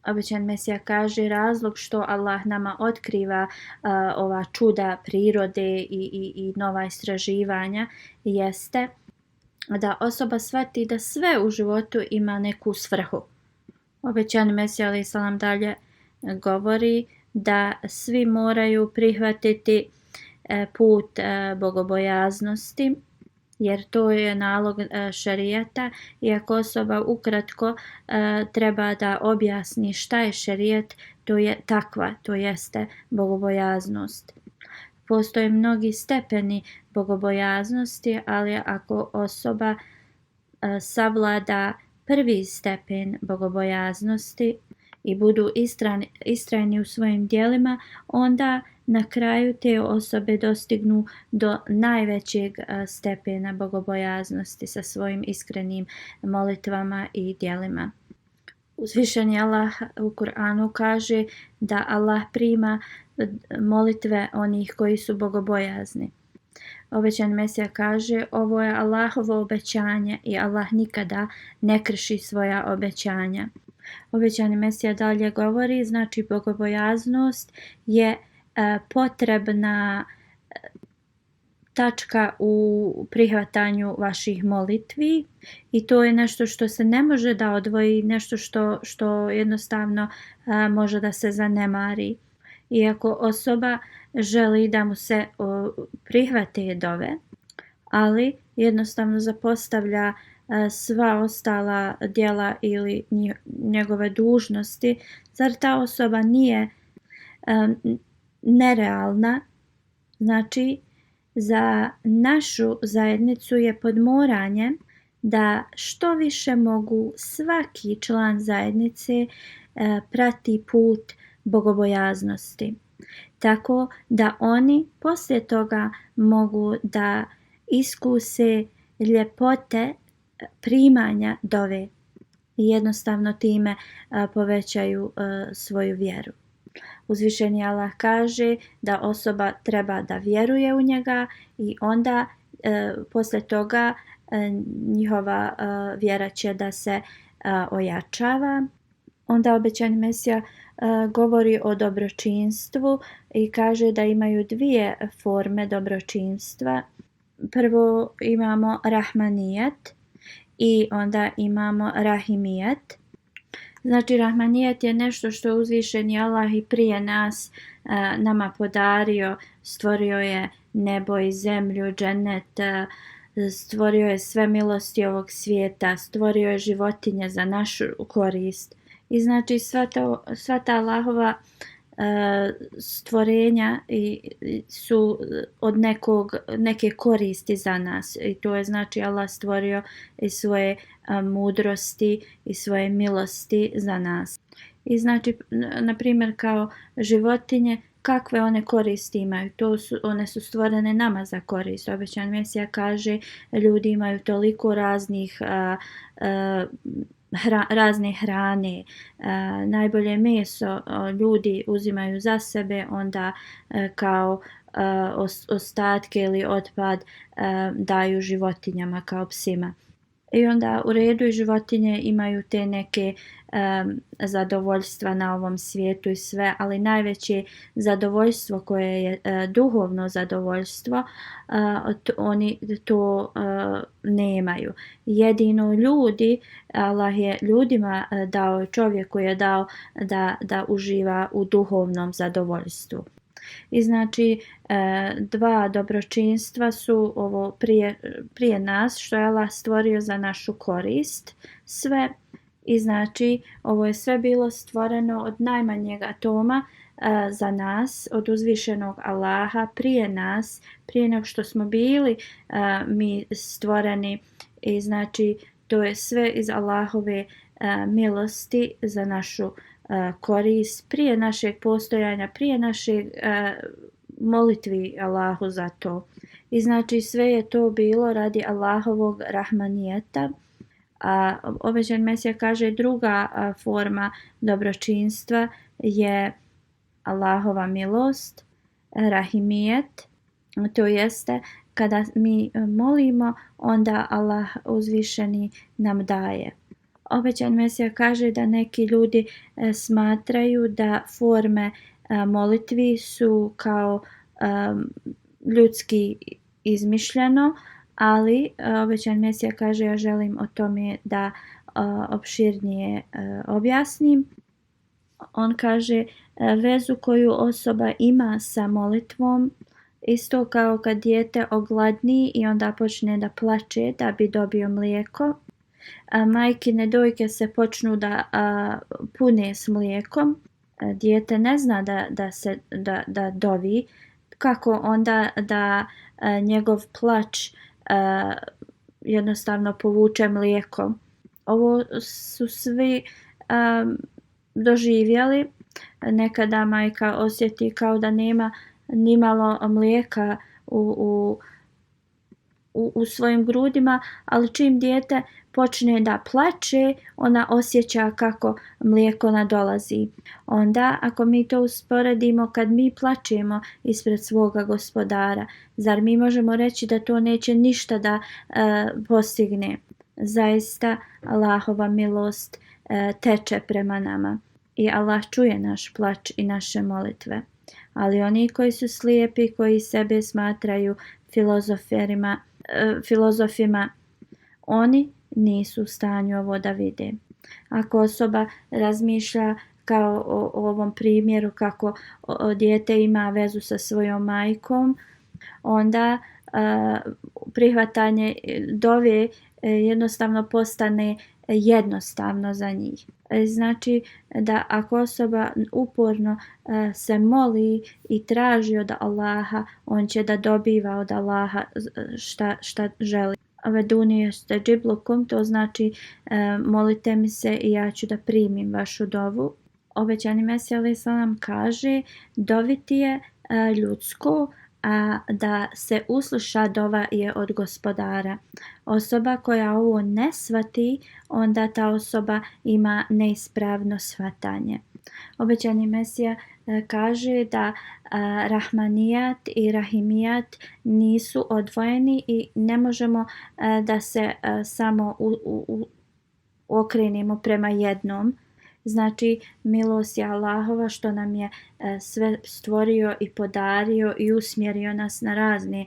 obećan Mesija kaže razlog što Allah nama otkriva ova čuda prirode i nova istraživanja jeste da osoba shvati da sve u životu ima neku svrhu. Obećan Mesija alejhi selam dalje govori da svi moraju prihvatiti put bogobojaznosti, jer to je nalog šerijata i ako osoba ukratko treba da objasni šta je šerijet, to je takva, to jeste bogobojaznost. Postoje mnogi stepeni bogobojaznosti, ali ako osoba savlada prvi stepen bogobojaznosti i budu istrajni u svojim djelima, onda na kraju te osobe dostignu do najvećeg stepena bogobojaznosti sa svojim iskrenim molitvama i djelima. Uzvišeni Allah u Kur'anu kaže da Allah prima molitve onih koji su bogobojazni. Obećani Mesija kaže, ovo je Allahovo obećanje i Allah nikada ne krši svoja obećanja. Obećani Mesija dalje govori, znači bogobojaznost je potrebna tačka u prihvatanju vaših molitvi i to je nešto što se ne može da odvoji, nešto što jednostavno može da se zanemari. Iako osoba želi da mu se prihvate dove, ali jednostavno zapostavlja sva ostala djela ili njegove dužnosti, zar ta osoba nije nerealna? Znači, za našu zajednicu je podmoranje da što više mogu svaki član zajednice prati put bogobojaznosti. Tako da oni poslije toga mogu da iskuse ljepote primanja dove i jednostavno time povećaju svoju vjeru. Uzvišeni Allah kaže da osoba treba da vjeruje u njega i onda poslije toga njihova vjera će da se ojačava. Onda obećani Mesija govori o dobročinstvu i kaže da imaju dvije forme dobročinstva. Prvo imamo rahmanijet i onda imamo rahimijet. Znači rahmanijet je nešto što je uzvišeni Allah i prije nas nama podario, stvorio je nebo i zemlju, džennet, stvorio je sve milosti ovog svijeta, stvorio je životinje za našu korist. I znači sva ta Allahova stvorenja su od neke koristi za nas. I to je znači Allah stvorio i svoje mudrosti i svoje milosti za nas. I znači, na primjer, kao životinje, kakve one koristi imaju? One su stvorene nama za korist. Obećani Mesija kaže, ljudi imaju toliko razne hrane, najbolje meso ljudi uzimaju za sebe, onda kao ostatke ili otpad daju životinjama kao psima. I onda u redu i životinje imaju te neke zadovoljstva na ovom svijetu i sve, ali najveće zadovoljstvo koje je duhovno zadovoljstvo, oni to nemaju. Jedino ljudi, Allah je ljudima dao, čovjeku je dao da uživa u duhovnom zadovoljstvu. I znači dva dobročinstva su ovo prije nas što je Allah stvorio za našu korist sve. I znači ovo je sve bilo stvoreno od najmanjeg atoma za nas, od uzvišenog Allaha prije nas, prije nego što smo bili mi stvoreni. I znači to je sve iz Allahove milosti za našu korist, prije našeg postojanja, prije našeg molitvi Allahu za to. I znači sve je to bilo radi Allahovog rahmanijeta. A obećani Mesija kaže druga forma dobročinstva je Allahova milost, rahimijet, to jeste kada mi molimo, onda Allah uzvišeni nam daje. Obećani Mesija kaže da neki ljudi smatraju da forme molitvi su kao ljudski izmišljeno, ali obećani Mesija kaže, ja želim o tome da opširnije objasnim. On kaže vezu koju osoba ima sa molitvom, isto kao kad dijete ogladni i onda počne da plače da bi dobio mlijeko. Majkine dojke se počnu da pune s mlijekom. Dijete ne zna da dovi. Kako onda da njegov plač jednostavno povuče mlijeko? Ovo su svi doživjeli. Nekada majka osjeti kao da nema nimalo mlijeka u svojim grudima, ali čim dijete počne da plače, ona osjeća kako mlijeko nadolazi. Onda ako mi to usporedimo kad mi plačemo ispred svoga gospodara, zar mi možemo reći da to neće ništa da postigne? Zaista Allahova milost teče prema nama i Allah čuje naš plač i naše molitve. Ali oni koji su slijepi, koji sebe smatraju filozofima, oni nisu u stanju ovo da vide. Ako osoba razmišlja kao o ovom primjeru kako dijete ima vezu sa svojom majkom, onda prihvatanje dove jednostavno postane jednostavno za njih. Znači da ako osoba uporno se moli i traži od Allaha, on će da dobiva od Allaha šta želi. Veduni yastajib lakum, to znači molite mi se i ja ću da primim vašu dovu. Obećani Mesija alejhi selam kaže doviti je ljudsko, a da se usluša dova je od gospodara. Osoba koja ovo ne shvati, onda ta osoba ima neispravno shvatanje. Obećani Mesija kaže da Rahmanijat i Rahimijat nisu odvojeni i ne možemo da se samo okrenemo prema jednom. Znači, milost je Allahova što nam je sve stvorio i podario i usmjerio nas na razne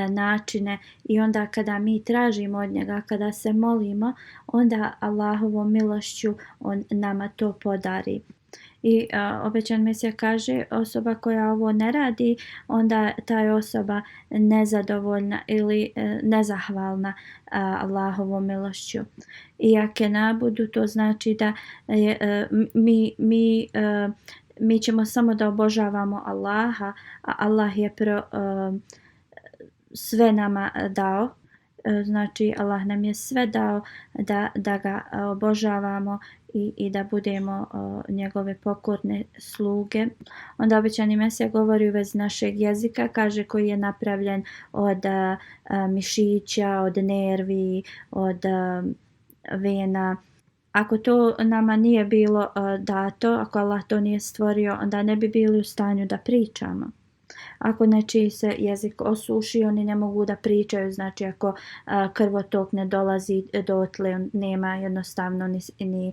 načine i onda kada mi tražimo od njega, kada se molimo, onda Allahovom milošću on nama to podari. I obećan Mesija kaže osoba koja ovo ne radi, onda ta je osoba nezadovoljna ili nezahvalna Allahovom milošću. Iake nabudu, to znači da mi ćemo samo da obožavamo Allaha, a Allah je sve nama dao. Znači Allah nam je sve dao da ga obožavamo i da budemo njegove pokorne sluge. Onda obećani Mesija govori u vezi našeg jezika, kaže koji je napravljen od mišića, od nervi, od vena. Ako to nama nije bilo dato, ako Allah to nije stvorio, onda ne bi bili u stanju da pričamo. Ako nečiji se jezik osuši, oni ne mogu da pričaju, znači ako krvotok ne dolazi dotle, nema jednostavno ni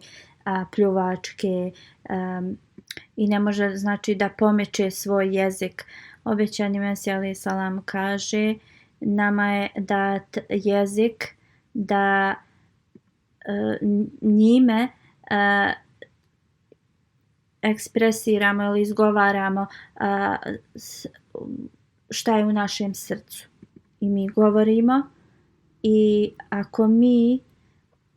pljuvačke i ne može znači da pomeće svoj jezik. Obećani Mesija alejhi selam kaže nama je dat jezik da njime ekspresiramo ili izgovaramo šta je u našem srcu. I mi govorimo i ako mi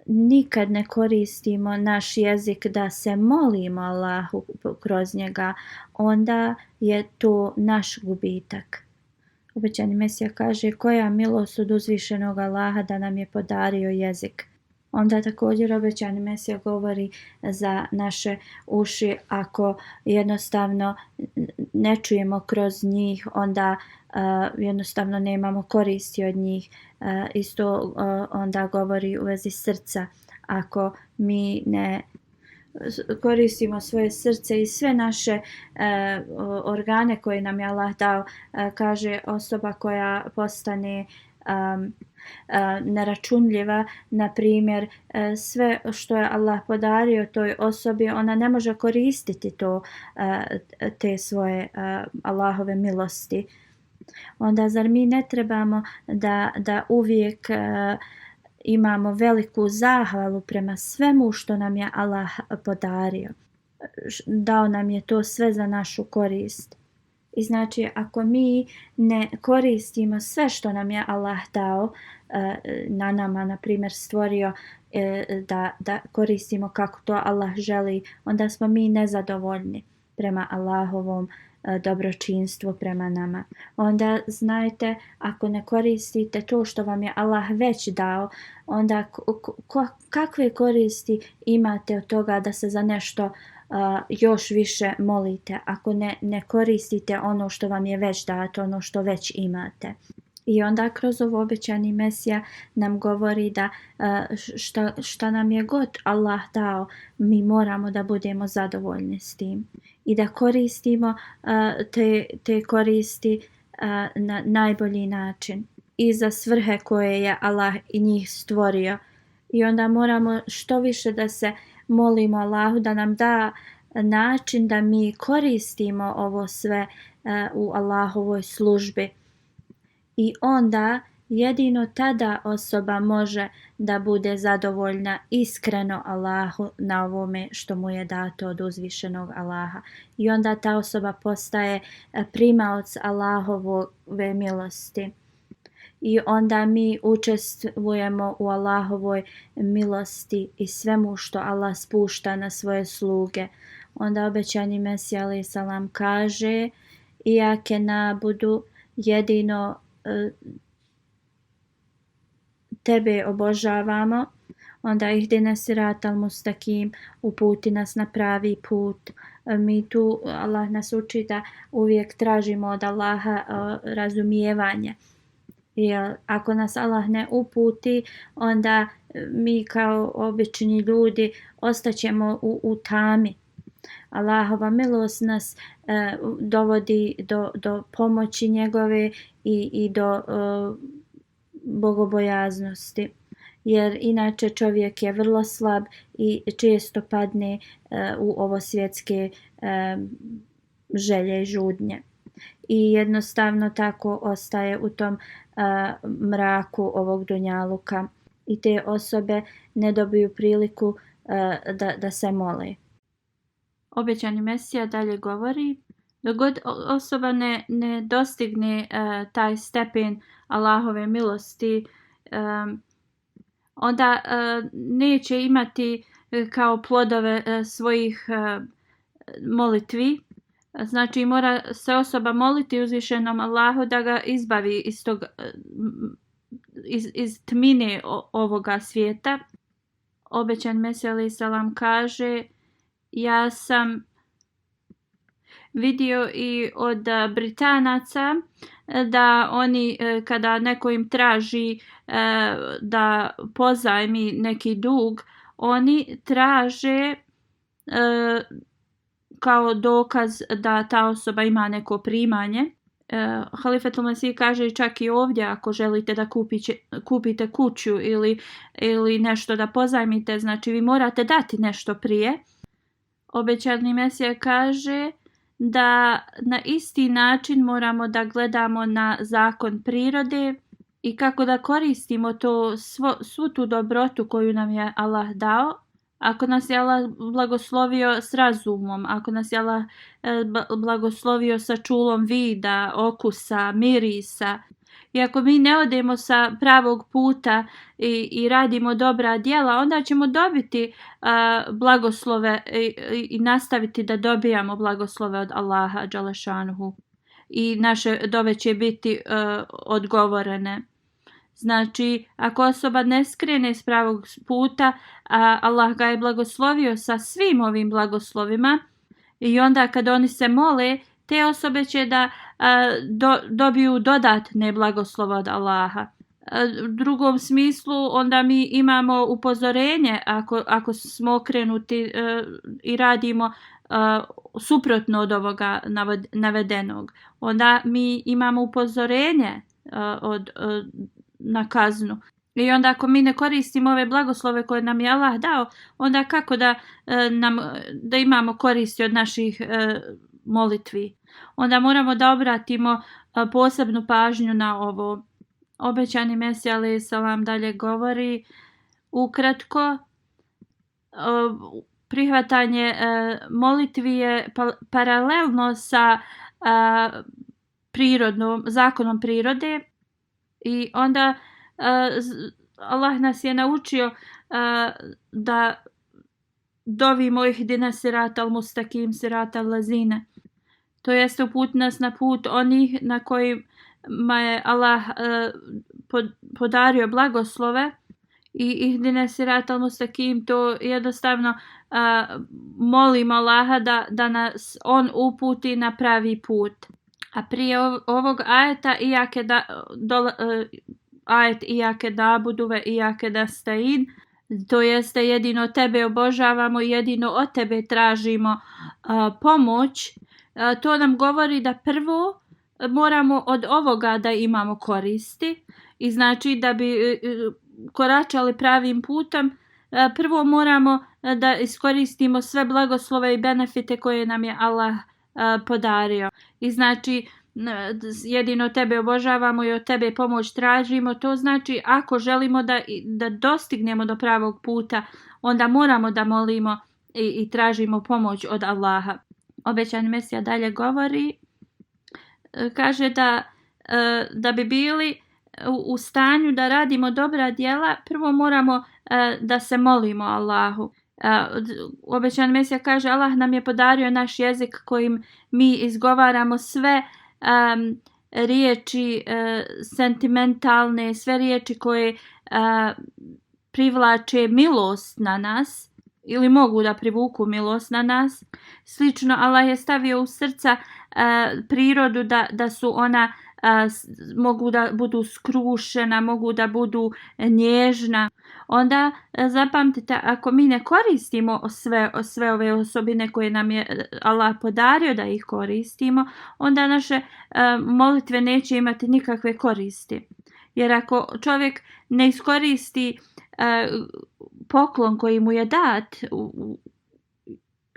nikad ne koristimo naš jezik da se molimo Allahu kroz njega, onda je to naš gubitak. Obećani Mesija kaže koja milost od uzvišenog Allaha da nam je podario jezik. Onda također obećani Mesija govori za naše uši, ako jednostavno ne čujemo kroz njih, onda jednostavno nemamo koristi od njih. Isto onda govori u vezi srca, ako mi ne koristimo svoje srce i sve naše organe koje nam je Allah dao, kaže osoba koja postane neračunljiva, na primjer sve što je Allah podario toj osobi, ona ne može koristiti te svoje Allahove milosti. Onda zar mi ne trebamo da uvijek imamo veliku zahvalu prema svemu što nam je Allah podario. Dao nam je to sve za našu korist. I znači ako mi ne koristimo sve što nam je Allah dao, na nama na primjer stvorio da koristimo kako to Allah želi, onda smo mi nezadovoljni prema Allahovom dobročinstvo prema nama. Onda znajte, ako ne koristite to što vam je Allah već dao, onda kakve koristi imate od toga da se za nešto još više molite, ako ne koristite ono što vam je već dato, ono što već imate. I onda kroz ovo obećani Mesija nam govori da šta nam je god Allah dao, mi moramo da budemo zadovoljni s tim i da koristimo te koristi na najbolji način i za svrhe koje je Allah i njih stvorio. I onda moramo što više da se molimo Allahu da nam da način da mi koristimo ovo sve u Allahovoj službi. I onda jedino tada osoba može da bude zadovoljna iskreno Allahu na ovome što mu je dato od uzvišenog Allaha. I onda ta osoba postaje primaoc Allahove milosti. I onda mi učestvujemo u Allahovoj milosti i svemu što Allah spušta na svoje sluge. Onda obećani Mesija alejhi selam kaže: "Iake nabudu, jedino tebe obožavamo." Onda ihdina siratal mustakim, uputi nas na pravi put. Mi tu, Allah nas uči da uvijek tražimo od Allaha razumijevanje. Jer ako nas Allah ne uputi, onda mi kao obični ljudi ostaćemo u tami. Allahova milost nas dovodi do pomoći njegove i do bogobojaznosti. Jer inače čovjek je vrlo slab i često padne u ovo svjetske želje i žudnje. I jednostavno tako ostaje u tom mraku ovog dunjaluka. I te osobe ne dobiju priliku da se mole. Obećani Mesija dalje govori: dok god osoba ne dostigne taj stepen Allahove milosti, onda neće imati kao plodove svojih molitvi. Znači mora se osoba moliti uzvišenom Allahu da ga izbavi iz tmine ovoga svijeta. Obećan Mesija alejhi selam kaže: "Ja sam vidio i od Britanaca da oni kada neko im traži da pozajmi neki dug, oni traže kao dokaz da ta osoba ima neko primanje. Halifetul Mesih kaže čak i ovdje, ako želite da kupite kuću ili nešto da pozajmite, znači vi morate dati nešto prije." Obećani Mesija kaže da na isti način moramo da gledamo na zakon prirode i kako da koristimo svu tu dobrotu koju nam je Allah dao. Ako nas je Allah blagoslovio s razumom, ako nas je Allah blagoslovio sa čulom vida, okusa, mirisa, i ako mi ne odemo sa pravog puta i radimo dobra djela, onda ćemo dobiti blagoslove i nastaviti da dobijamo blagoslove od Allaha dželešanuhu. I naše dove će biti odgovorene. Znači, ako osoba ne skrene s pravog puta, Allah ga je blagoslovio sa svim ovim blagoslovima, i onda kad oni se mole, te osobe će da dobiju dodatne blagoslove od Allaha. U drugom smislu, onda mi imamo upozorenje ako smo okrenuti i radimo suprotno od ovoga navedenog. Onda mi imamo upozorenje na kaznu. I onda ako mi ne koristimo ove blagoslove koje nam je Allah dao, onda kako da imamo koristi od naših molitvi? Onda moramo da obratimo posebnu pažnju na ovo. Obećani Mesija alejhi selam dalje govori: ukratko, prihvatanje molitvi je paralelno sa zakonom prirode. I onda Allah nas je naučio da dovimo ihdina siratal mustakim siratal lazine. to jeste uputi nas na put onih na kojima je Allah podario blagoslove i ihdine siratal mustakim, to jednostavno molim Allaha da nas on uputi na pravi put. A prije ovog ajeta ajet Iyake na'budu ve Iyake nestaîn, to jeste jedino tebe obožavamo, jedino od tebe tražimo pomoć. To nam govori da prvo moramo od ovoga da imamo koristi i znači da bi koračali pravim putem, prvo moramo da iskoristimo sve blagoslove i benefite koje nam je Allah podario. I znači jedino tebe obožavamo i od tebe pomoć tražimo. To znači ako želimo da dostignemo do pravog puta, onda moramo da molimo i tražimo pomoć od Allaha. Obećani Mesija dalje govori, kaže da bi bili u stanju da radimo dobra djela, prvo moramo da se molimo Allahu. Obećani Mesija kaže, Allah nam je podario naš jezik kojim mi izgovaramo sve riječi sentimentalne, sve riječi koje privlače milost na nas ili mogu da privuku milost na nas. Slično, Allah je stavio u srca prirodu da su ona mogu da budu skrušena, mogu da budu nježna. Onda zapamtite, ako mi ne koristimo sve ove osobine koje nam je Allah podario da ih koristimo, onda naše molitve neće imati nikakve koristi. Jer ako čovjek ne iskoristi poklon koji mu je dat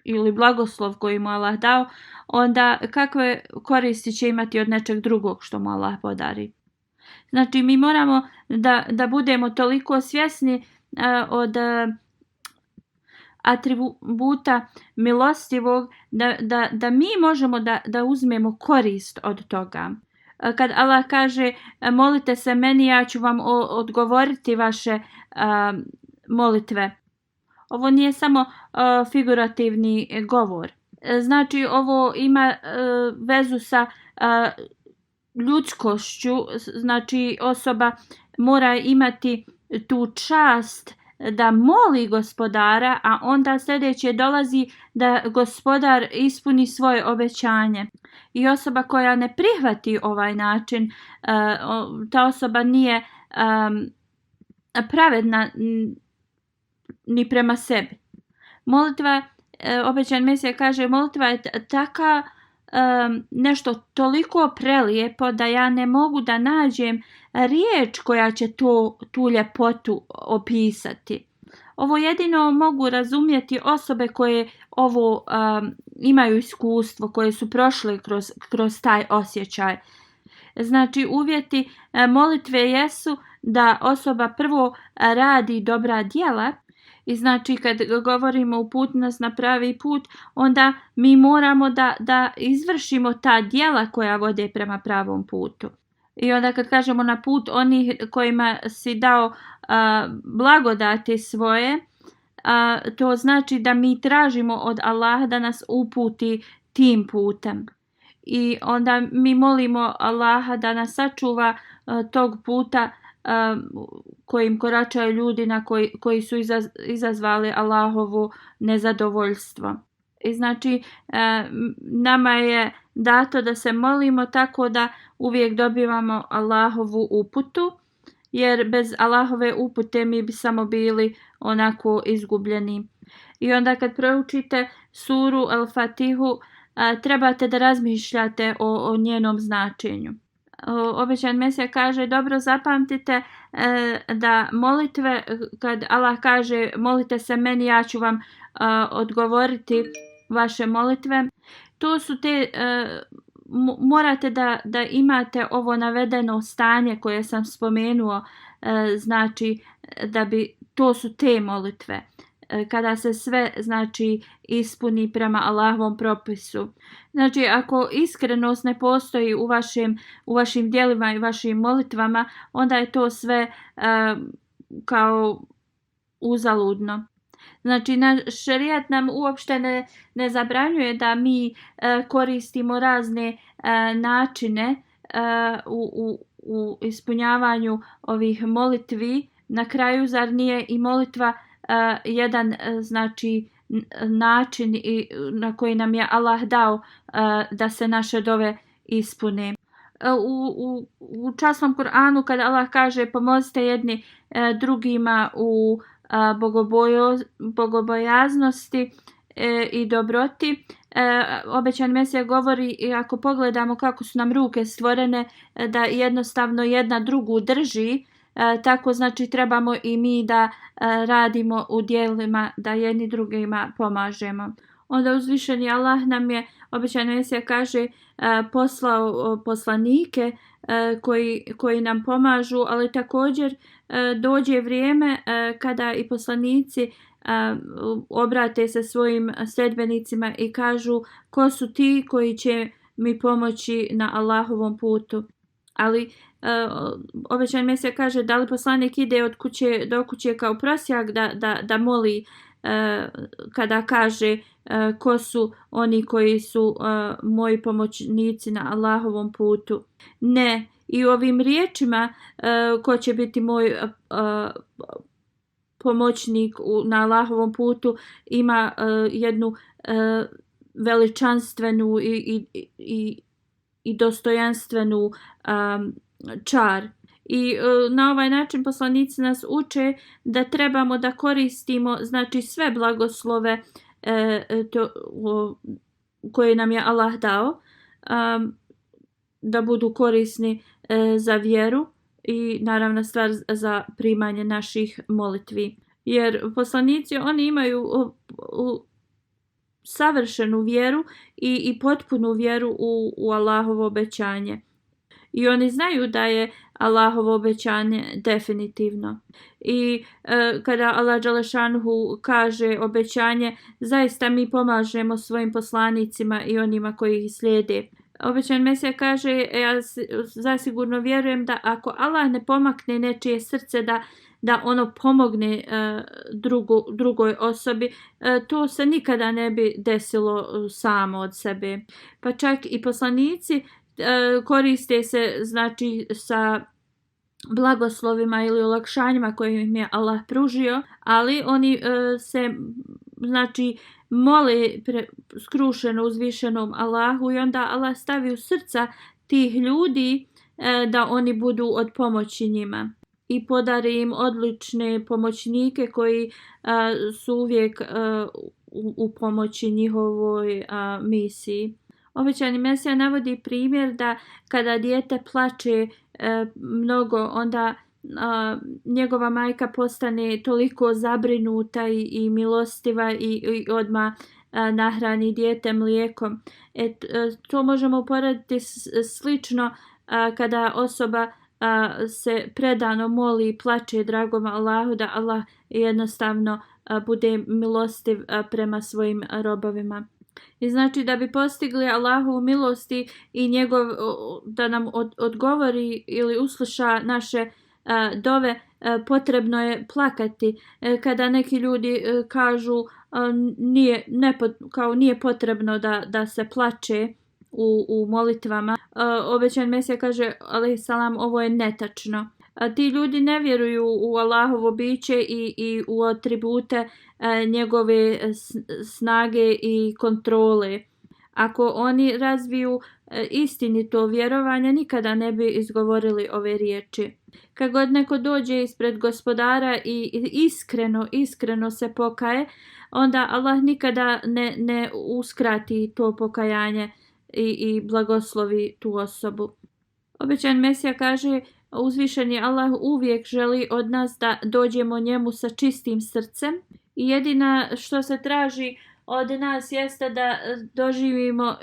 ili blagoslov koji mu Allah dao, onda kakve koristi će imati od nečeg drugog što mu Allah podari. Znači mi moramo da budemo toliko svjesni od atributa milostivog da mi možemo da uzmemo korist od toga. Kad Allah kaže molite se meni, ja ću vam odgovoriti vaše molitve. Ovo nije samo figurativni govor. Znači ovo ima vezu sa ljudskošću, znači osoba mora imati tu čast da moli gospodara, a onda sljedeće dolazi da gospodar ispuni svoje obećanje. I osoba koja ne prihvati ovaj način, ta osoba nije pravedna ni prema sebi. Molitva, obećan Mesija kaže, molitva je taka nešto toliko prelijepo da ja ne mogu da nađem riječ koja će tu ljepotu opisati. Ovo jedino mogu razumjeti osobe koje ovo imaju iskustvo, koje su prošle kroz taj osjećaj. Znači uvjeti molitve jesu da osoba prvo radi dobra djela. I znači kad govorimo uputi nas na pravi put, onda mi moramo da izvršimo ta djela koja vode prema pravom putu. I onda kad kažemo na put onih kojima si dao blagodati svoje, to znači da mi tražimo od Allaha da nas uputi tim putem. I onda mi molimo Allaha da nas sačuva tog puta kojim koračaju ljudi koji su izazvali Allahovu nezadovoljstvo. I znači nama je dato da se molimo tako da uvijek dobivamo Allahovu uputu, jer bez Allahove upute mi bi samo bili onako izgubljeni. I onda kad proučite suru Al-Fatihu, trebate da razmišljate o njenom značenju. Obećan Mesija kaže, dobro zapamtite da molitve, kad Allah kaže molite se meni, ja ću vam odgovoriti vaše molitve, to su te, morate da imate ovo navedeno stanje koje sam spomenuo, znači to su te molitve. Kada se sve znači ispuni prema Allahovom propisu. Znači ako iskrenost ne postoji u vašim djelima i vašim molitvama, onda je to sve kao uzaludno. Znači, šerijat nam uopšte ne zabranjuje da mi koristimo razne načine u ispunjavanju ovih molitvi. Na kraju, zar nije i molitva jedan znači način na koji nam je Allah dao da se naše dove ispune. U časnom Kur'anu kada Allah kaže pomozite jedni drugima u bogobojaznosti i dobroti, obećani Mesija govori, i ako pogledamo kako su nam ruke stvorene da jednostavno jedna drugu drži, tako znači trebamo i mi da radimo u djelima da jedni drugima pomažemo. Onda uzvišeni Allah nam je, obećani Mesija kaže, poslao poslanike koji nam pomažu, ali također dođe vrijeme kada i poslanici obrate se svojim sledbenicima i kažu ko su ti koji će mi pomoći na Allahovom putu. Ali obećani Mesija kaže, da li poslanik ide od kuće do kuće kao prosjak da moli kada kaže ko su oni koji su moji pomoćnici na Allahovom putu. Ne, i ovim riječima ko će biti moj pomoćnik na Allahovom putu ima jednu veličanstvenu i dostojanstvenu čar. I na ovaj način poslanici nas uče da trebamo da koristimo znači sve blagoslove koje nam je Allah dao, da budu korisni za vjeru i naravno stvar za primanje naših molitvi. Jer poslanici oni imaju savršenu vjeru i potpunu vjeru u Allahovo obećanje. I oni znaju da je Allahovo obećanje definitivno. I kada Allah dželešanuhu kaže obećanje, zaista mi pomažemo svojim poslanicima i onima koji ih slijede. Obećani Mesija kaže, ja zasigurno vjerujem da ako Allah ne pomakne nečije srce da ono pomogne drugoj osobi, to se nikada ne bi desilo samo od sebe. Pa čak i poslanici koriste se znači sa blagoslovima ili olakšanjima koje im je Allah pružio, ali oni se znači mole skrušeno uzvišenom Allahu i onda Allah stavi u srca tih ljudi da oni budu od pomoći njima i podari im odlične pomoćnike koji su uvijek u pomoći njihovoj misiji. Obećani Mesija navodi primjer da kada dijete plače mnogo, onda njegova majka postane toliko zabrinuta i milostiva i odmah nahrani dijete mlijekom. To možemo uporediti slično kada osoba se predano moli i plače dragom Allahu, da Allah jednostavno bude milostiv prema svojim robovima. I znači da bi postigli Allahovu milosti i da nam odgovori ili usluša naše dove, potrebno je plakati. Kada neki ljudi kažu nije potrebno da se plače u molitvama, obećani Mesija kaže alejhiselam, ovo je netačno. Ti ljudi ne vjeruju u Allahovo biće i u atribute njegove snage i kontrole. Ako oni razviju istinito vjerovanje, nikada ne bi izgovorili ove riječi. Kad god neko dođe ispred gospodara i iskreno se pokaje, onda Allah nikada ne uskrati to pokajanje i blagoslovi tu osobu. Obećani Mesija kaže, uzvišeni Allah uvijek želi od nas da dođemo njemu sa čistim srcem i jedina što se traži od nas jeste da doživimo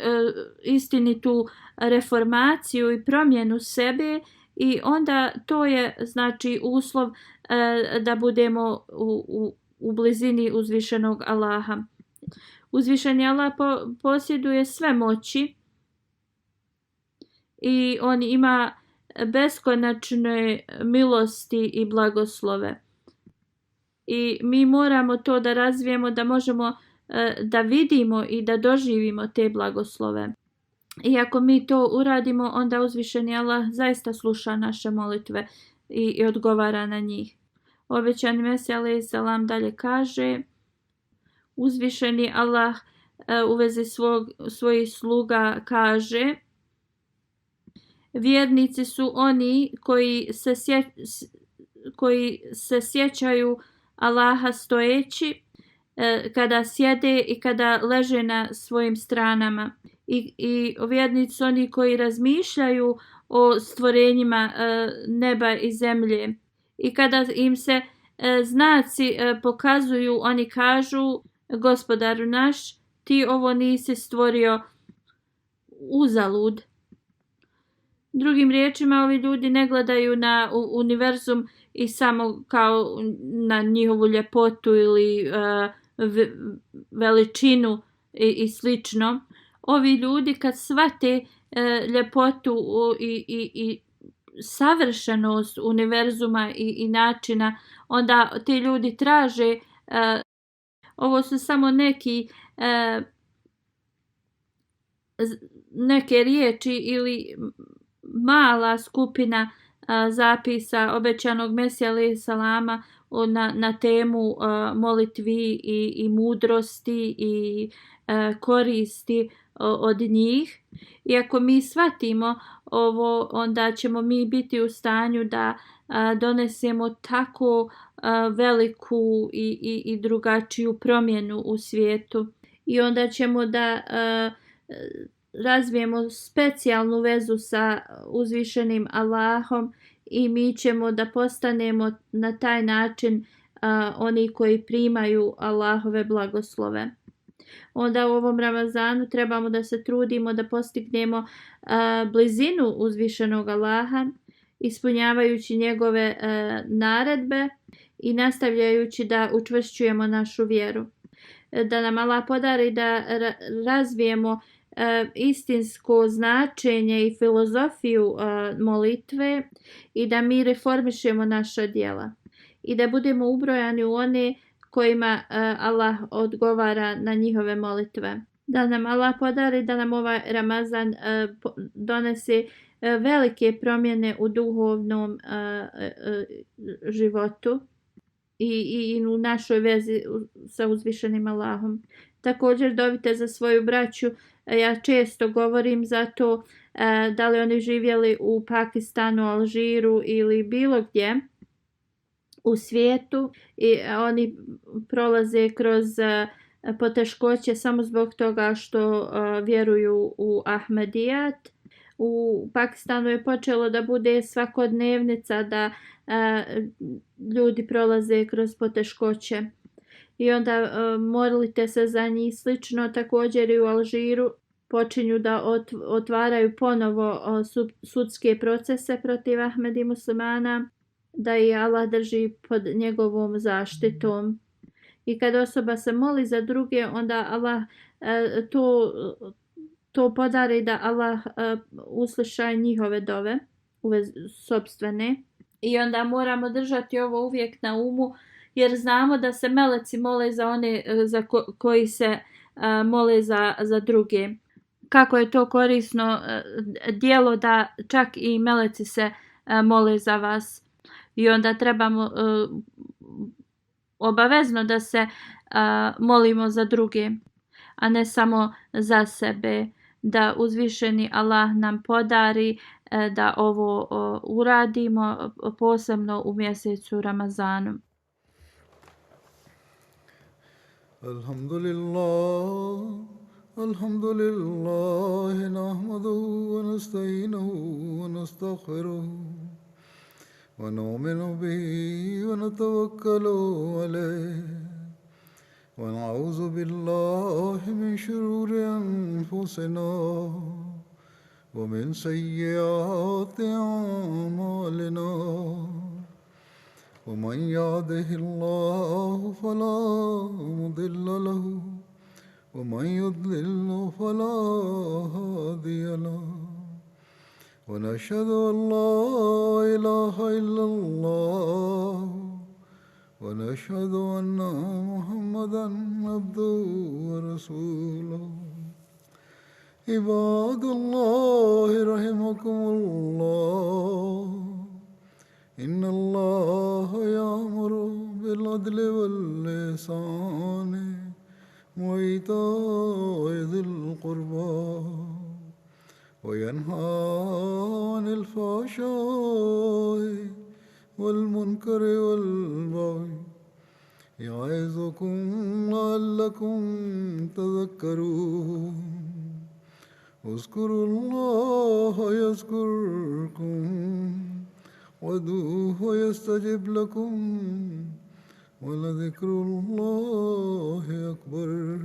istinitu reformaciju i promjenu sebe, i onda to je znači uslov da budemo u blizini uzvišenog Allaha. Uzvišeni Allah posjeduje sve moći i on ima beskonačne milosti i blagoslove. i mi moramo to da razvijemo da možemo da vidimo i da doživimo te blagoslove. I ako mi to uradimo, onda uzvišeni Allah zaista sluša naše molitve i odgovara na njih. Obećani Mesija alejhi selam dalje kaže, uzvišeni Allah u vezi svojih sluga kaže, vjernici su oni koji se sjećaju Allaha stojeći, kada sjede i kada leže na svojim stranama. I vjernici su oni koji razmišljaju o stvorenjima neba i zemlje. I kada im se znaci pokazuju, oni kažu, Gospodaru naš, ti ovo nisi stvorio uzalud. Drugim riječima, ovi ljudi ne gledaju na univerzum i samo kao na njihovu ljepotu ili veličinu i slično. Ovi ljudi kad shvate ljepotu i savršenost univerzuma i načina, onda ti ljudi traže, ovo su samo neke riječi ili mala skupina zapisa obećanog Mesija alejhi selama na temu molitvi i mudrosti i koristi od njih. I ako mi shvatimo ovo, onda ćemo mi biti u stanju da donesemo tako veliku i drugačiju promjenu u svijetu. I onda ćemo da razvijemo specijalnu vezu sa uzvišenim Allahom i mi ćemo da postanemo na taj način oni koji primaju Allahove blagoslove. Onda u ovom Ramazanu trebamo da se trudimo da postignemo blizinu uzvišenog Allaha, ispunjavajući njegove naredbe i nastavljajući da učvršćujemo našu vjeru. Da nam Allah podari da razvijemo istinsko značenje i filozofiju molitve i da mi reformišemo naša djela i da budemo ubrojani u one kojima Allah odgovara na njihove molitve. Da nam Allah podari da nam ovaj Ramazan donese velike promjene u duhovnom životu i u našoj vezi sa uzvišenim Allahom. Također dovite za svoju braću. Ja često govorim za to da li oni živjeli u Pakistanu, Alžiru ili bilo gdje u svijetu i oni prolaze kroz poteškoće samo zbog toga što vjeruju u Ahmedijat. U Pakistanu je počelo da bude svakodnevnica da ljudi prolaze kroz poteškoće. I onda molite se za njih. Slično također i u Alžiru počinju da otvaraju ponovo sudske procese protiv Ahmedi muslimana, da ih Allah drži pod njegovom zaštitom. I kad osoba se moli za druge, onda Allah to podari da Allah usliša njihove dove, sopstvene. I onda moramo držati ovo uvijek na umu, jer znamo da se meleci mole za one koji se mole za druge. Kako je to korisno djelo da čak i meleci se mole za vas. I onda trebamo obavezno da se molimo za druge, a ne samo za sebe. Da uzvišeni Allah nam podari da ovo uradimo, posebno u mjesecu Ramazanu. Alhamdulillah, nahmaduhu wa nasta'inuhu wa nastaghfiruhu wa nu'minu bihi wa natawakkalu alayhi wa na'udhu billahi min shururi anfusina wa min sayyiati a'malina. ومن يهده الله فلا مضل له ومن يضلل فلا هادي له ونشهد أن لا إله إلا الله ونشهد أن محمدا عبده ورسوله عباد الله رحمكم الله إن الله يأمر بالعدل والإحسان وإيتاء ذي القربى وينهى عن الفحشاء والمنكر والبغي يعظكم لعلكم تذكرون اذكروا الله يذكركم وادعوه يستجب لكم ولذكر الله أكبر